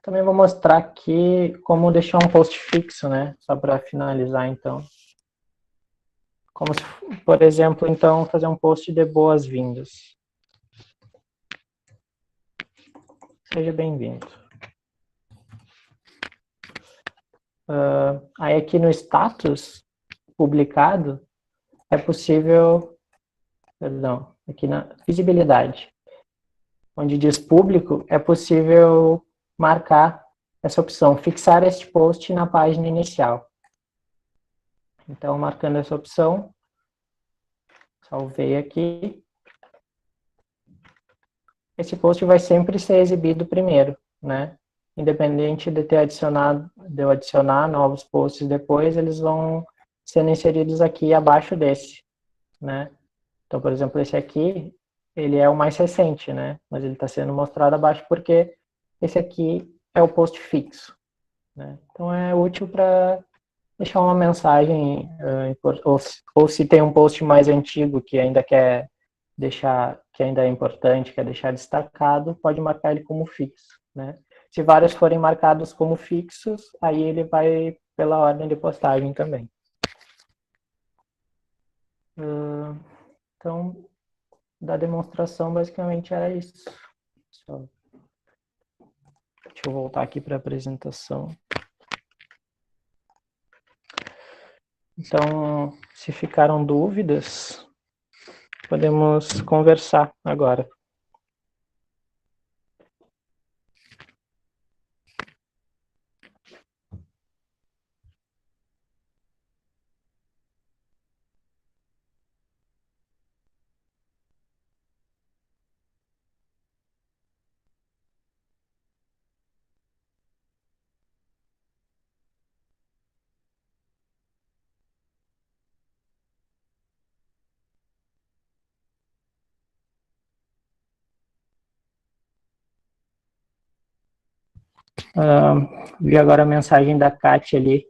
Também vou mostrar aqui como deixar um post fixo, né? Só para finalizar, então. Como se, por exemplo, então, fazer um post de boas-vindas. Seja bem-vindo. Aí aqui no status publicado, é possível, perdão, aqui na visibilidade, onde diz público, é possível marcar essa opção, fixar este post na página inicial. Então, marcando essa opção, salvei aqui. Esse post vai sempre ser exibido primeiro, né? Independente de eu adicionar novos posts depois, eles vão sendo inseridos aqui abaixo desse, né? Então, por exemplo, esse aqui, ele é o mais recente, né? Mas ele está sendo mostrado abaixo porque esse aqui é o post fixo, né? Então, é útil para deixar uma mensagem, ou se tem um post mais antigo que ainda quer deixar, que ainda é importante, quer deixar destacado, pode marcar ele como fixo, né? Se vários forem marcados como fixos, aí ele vai pela ordem de postagem também. Então, da demonstração, basicamente era isso. Deixa eu voltar aqui para a apresentação. Então, se ficaram dúvidas, podemos conversar agora. Vi agora a mensagem da Kátia ali.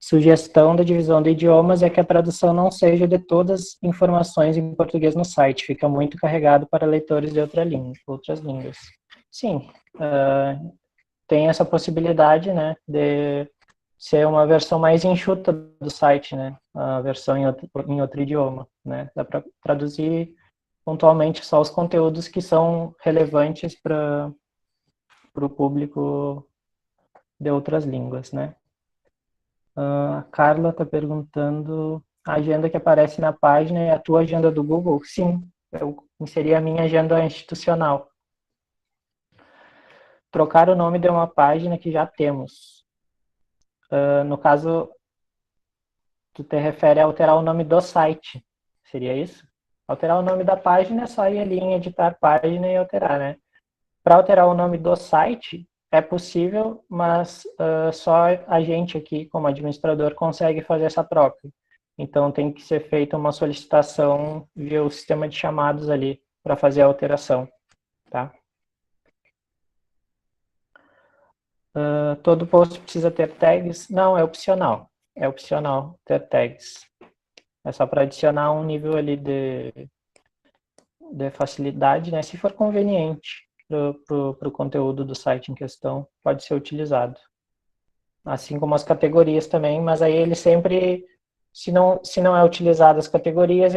Sugestão da divisão de idiomas é que a tradução não seja de todas as informações em português no site, fica muito carregado para leitores de outras línguas. Sim, tem essa possibilidade, né, de ser uma versão mais enxuta do site, né, a versão em outro idioma, né, dá para traduzir pontualmente só os conteúdos que são relevantes para o público de outras línguas, né. A Carla está perguntando, a agenda que aparece na página é a tua agenda do Google? Sim, eu inseri a minha agenda institucional. Trocar o nome de uma página que já temos. No caso, tu te refere a alterar o nome do site, seria isso? Alterar o nome da página é só ir ali em editar página e alterar, né? Para alterar o nome do site, é possível, mas só a gente aqui, como administrador, consegue fazer essa troca. Então, tem que ser feita uma solicitação via o sistema de chamados ali para fazer a alteração, tá? Todo post precisa ter tags? Não, é opcional. É opcional ter tags. É só para adicionar um nível ali de facilidade, né? Se for conveniente para o conteúdo do site em questão, pode ser utilizado. Assim como as categorias também, mas aí ele sempre, se não é utilizado as categorias,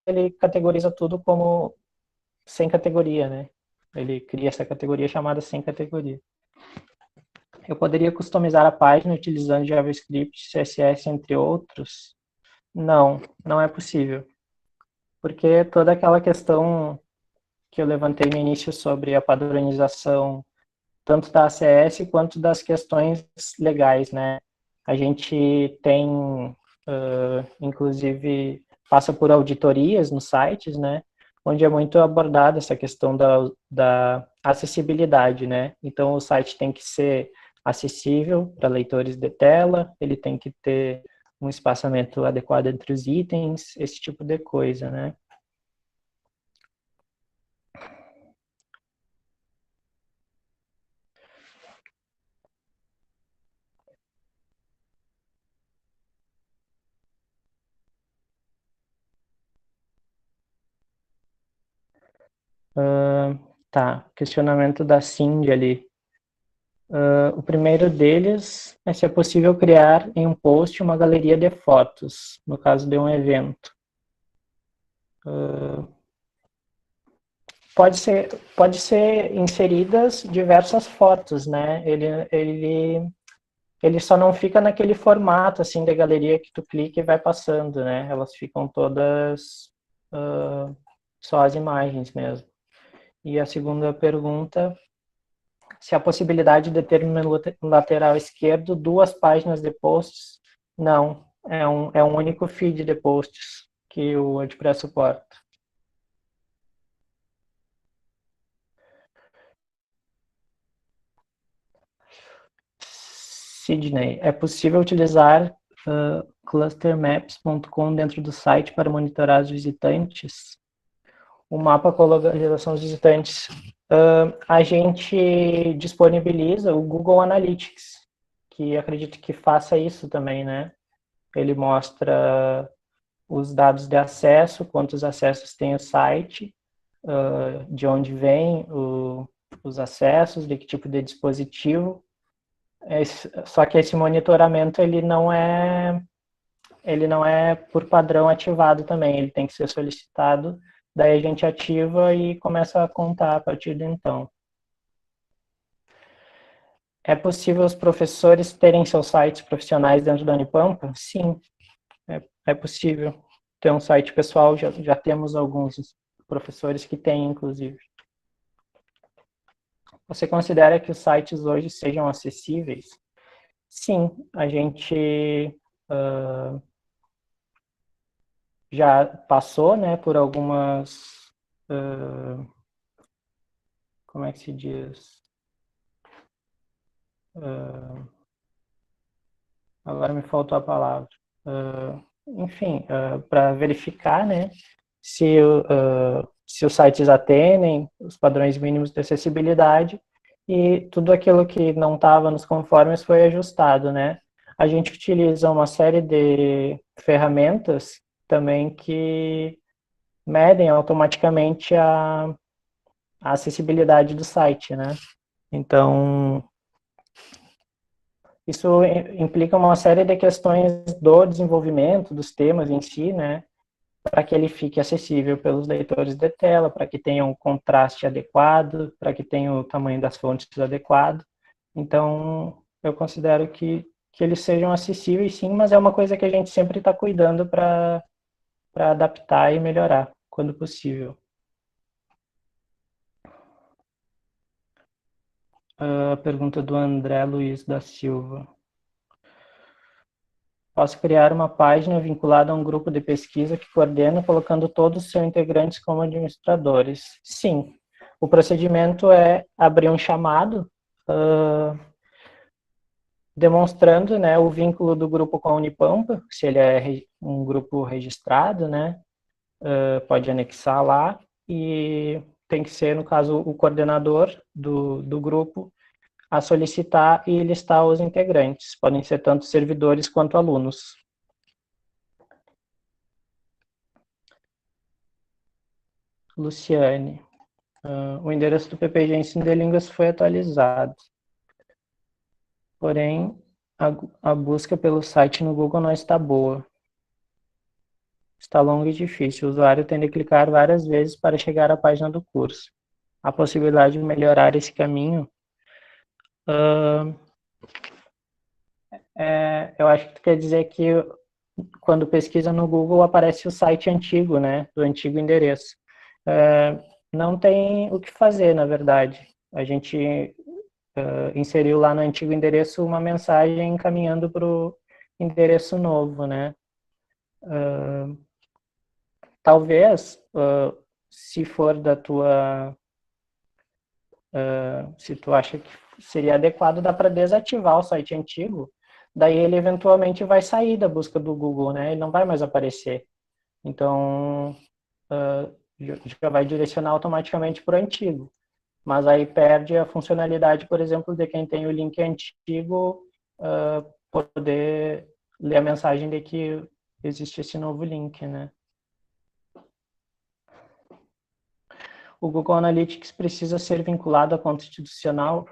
ele categoriza tudo como sem categoria, né? Ele cria essa categoria chamada sem categoria. Eu poderia customizar a página utilizando JavaScript, CSS, entre outros? Não, não é possível. Porque toda aquela questão que eu levantei no início sobre a padronização, tanto da ACS quanto das questões legais, né? A gente tem, inclusive, passa por auditorias nos sites, né? Onde é muito abordada essa questão da acessibilidade, né? Então, o site tem que ser acessível para leitores de tela, ele tem que ter um espaçamento adequado entre os itens, esse tipo de coisa, né? Tá, questionamento da Cindy ali. O primeiro deles é se é possível criar em um post uma galeria de fotos, no caso de um evento. Pode ser inseridas diversas fotos, né? Ele só não fica naquele formato assim de galeria que tu clica e vai passando, né? Elas ficam todas só as imagens mesmo. E a segunda pergunta, se a possibilidade de ter no lateral esquerdo duas páginas de posts, não, é um único feed de posts que o WordPress suporta. Sidney, é possível utilizar clustermaps.com dentro do site para monitorar os visitantes? O mapa com a localização dos visitantes. A gente disponibiliza o Google Analytics, que acredito que faça isso também, né? Ele mostra os dados de acesso, quantos acessos tem o site, de onde vem os acessos, de que tipo de dispositivo. Só que esse monitoramento ele não é por padrão ativado também, ele tem que ser solicitado, daí a gente ativa e começa a contar a partir de então. É possível os professores terem seus sites profissionais dentro da Unipampa? Sim, é possível ter um site pessoal, já temos alguns professores que têm, inclusive. Você considera que os sites hoje sejam acessíveis? Sim, a gente já passou, né, por algumas, como é que se diz? Agora me faltou a palavra. Enfim, para verificar, né, se os sites atendem os padrões mínimos de acessibilidade, e tudo aquilo que não estava nos conformes foi ajustado, né? A gente utiliza uma série de ferramentas também que medem automaticamente a acessibilidade do site, né? Então, isso implica uma série de questões do desenvolvimento dos temas em si, né? Para que ele fique acessível pelos leitores de tela, para que tenha um contraste adequado, para que tenha o tamanho das fontes adequado. Então, eu considero que eles sejam acessíveis, sim, mas é uma coisa que a gente sempre está cuidando para adaptar e melhorar, quando possível. A pergunta do André Luiz da Silva. Posso criar uma página vinculada a um grupo de pesquisa que coordena, colocando todos os seus integrantes como administradores? Sim. O procedimento é abrir um chamado, demonstrando, né, o vínculo do grupo com a Unipampa, se ele é um grupo registrado, né, pode anexar lá, e tem que ser, no caso, o coordenador do grupo a solicitar e listar os integrantes. Podem ser tanto servidores quanto alunos. Luciane, o endereço do PPG Ensino de Línguas foi atualizado. Porém, a busca pelo site no Google não está boa. Está longa e difícil. O usuário tem de clicar várias vezes para chegar à página do curso. A possibilidade de melhorar esse caminho? Eu acho que tu quer dizer que quando pesquisa no Google aparece o site antigo, né? Do antigo endereço. Não tem o que fazer, na verdade. A gente inseriu lá no antigo endereço uma mensagem encaminhando para o endereço novo, né? Talvez, se for da tua, se tu acha que seria adequado, dá para desativar o site antigo, daí ele eventualmente vai sair da busca do Google, né? Ele não vai mais aparecer. Então, já vai direcionar automaticamente para o antigo. Mas aí perde a funcionalidade, por exemplo, de quem tem o link antigo poder ler a mensagem de que existe esse novo link, né? O Google Analytics precisa ser vinculado à conta institucional.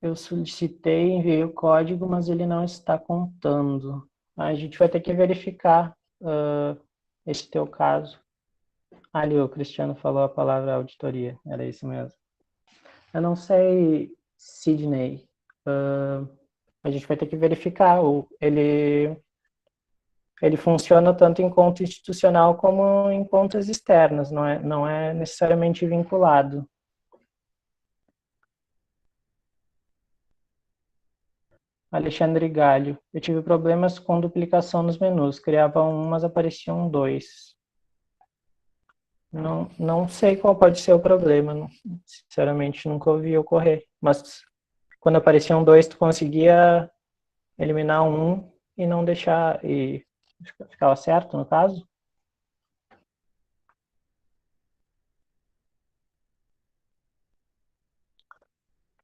Eu solicitei, enviei o código, mas ele não está contando. A gente vai ter que verificar esse teu caso. Ali, o Cristiano falou a palavra auditoria, era isso mesmo. Eu não sei, Sidney. A gente vai ter que verificar. Ele funciona tanto em conta institucional como em contas externas, não é necessariamente vinculado. Alexandre Galho. Eu tive problemas com duplicação nos menus. Criava um, mas apareciam dois. Não sei qual pode ser o problema. Sinceramente, nunca ouvi ocorrer. Mas quando apareciam dois, tu conseguia eliminar um e não deixar. E ficava certo, no caso?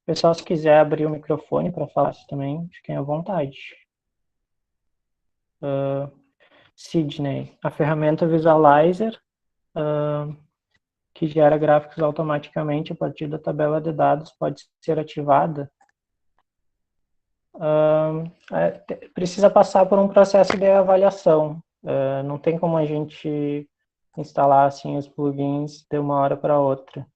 Pessoal, se quiser abrir o microfone para falar também, fiquem à vontade. Sidney, a ferramenta Visualizer, que gera gráficos automaticamente a partir da tabela de dados, pode ser ativada. Precisa passar por um processo de avaliação. Não tem como a gente instalar assim os plugins de uma hora para outra.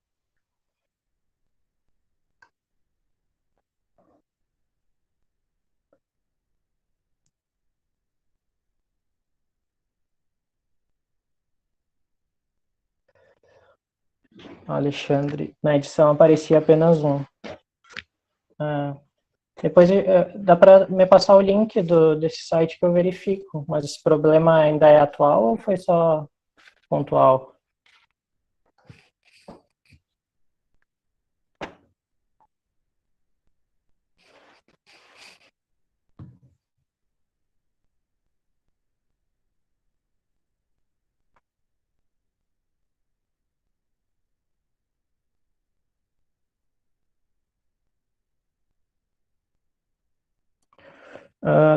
Alexandre, na edição aparecia apenas um. Depois dá para me passar o link desse site que eu verifico, mas esse problema ainda é atual ou foi só pontual?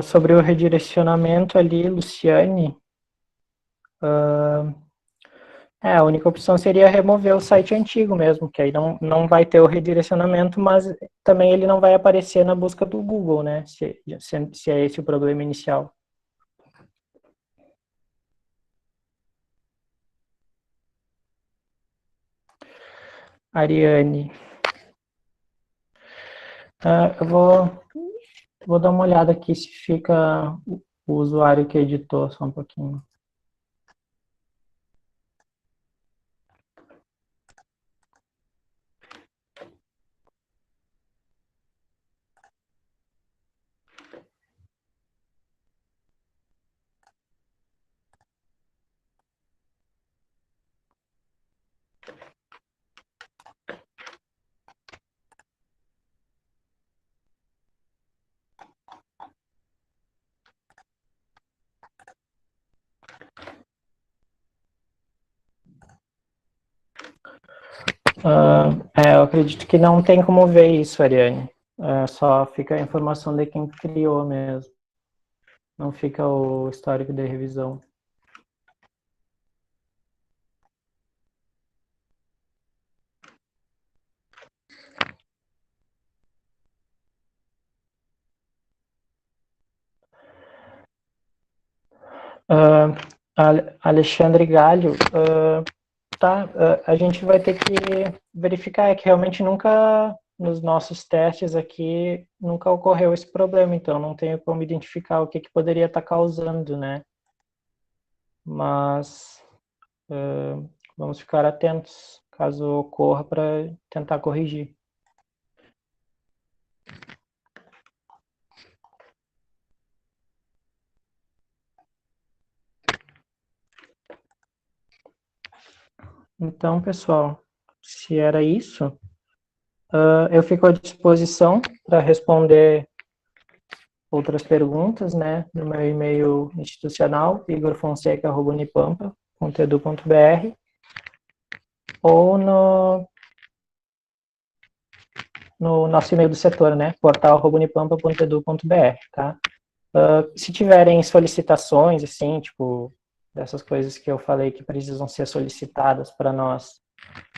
Sobre o redirecionamento ali, Luciane, a única opção seria remover o site antigo mesmo, que aí não vai ter o redirecionamento, mas também ele não vai aparecer na busca do Google, né? Se é esse o problema inicial. Ariane. Eu vou dar uma olhada aqui se fica o usuário que editou, só um pouquinho. Eu acredito que não tem como ver isso, Ariane. Só fica a informação de quem criou mesmo. Não fica o histórico de revisão. Alexandre Galho, tá, a gente vai ter que verificar, é que realmente nunca, nos nossos testes aqui, nunca ocorreu esse problema, então não tenho como identificar o que poderia estar causando, né? Mas vamos ficar atentos, caso ocorra, para tentar corrigir. Então, pessoal, se era isso, eu fico à disposição para responder outras perguntas, né, no meu e-mail institucional, igorfonseca@unipampa.edu.br, ou no nosso e-mail do setor, né, portal@unipampa.edu.br, tá? Se tiverem solicitações, assim, tipo, dessas coisas que eu falei que precisam ser solicitadas para nós,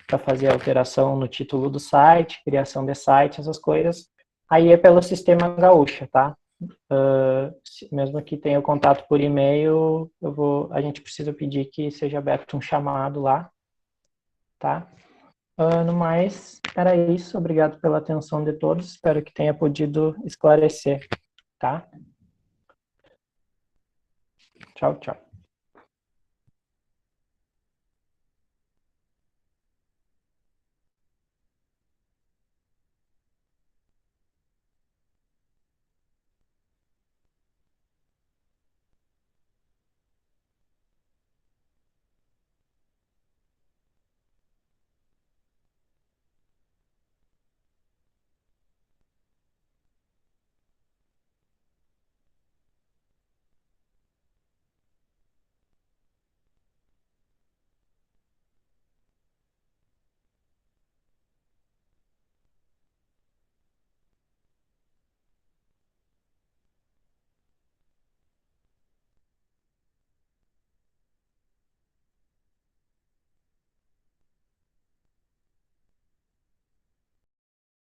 para fazer alteração no título do site, criação de site, essas coisas, aí é pelo sistema Gaúcha, tá? Mesmo que tenha o contato por e-mail, a gente precisa pedir que seja aberto um chamado lá, tá? No mais, era isso. Obrigado pela atenção de todos. Espero que tenha podido esclarecer, tá? Tchau, tchau.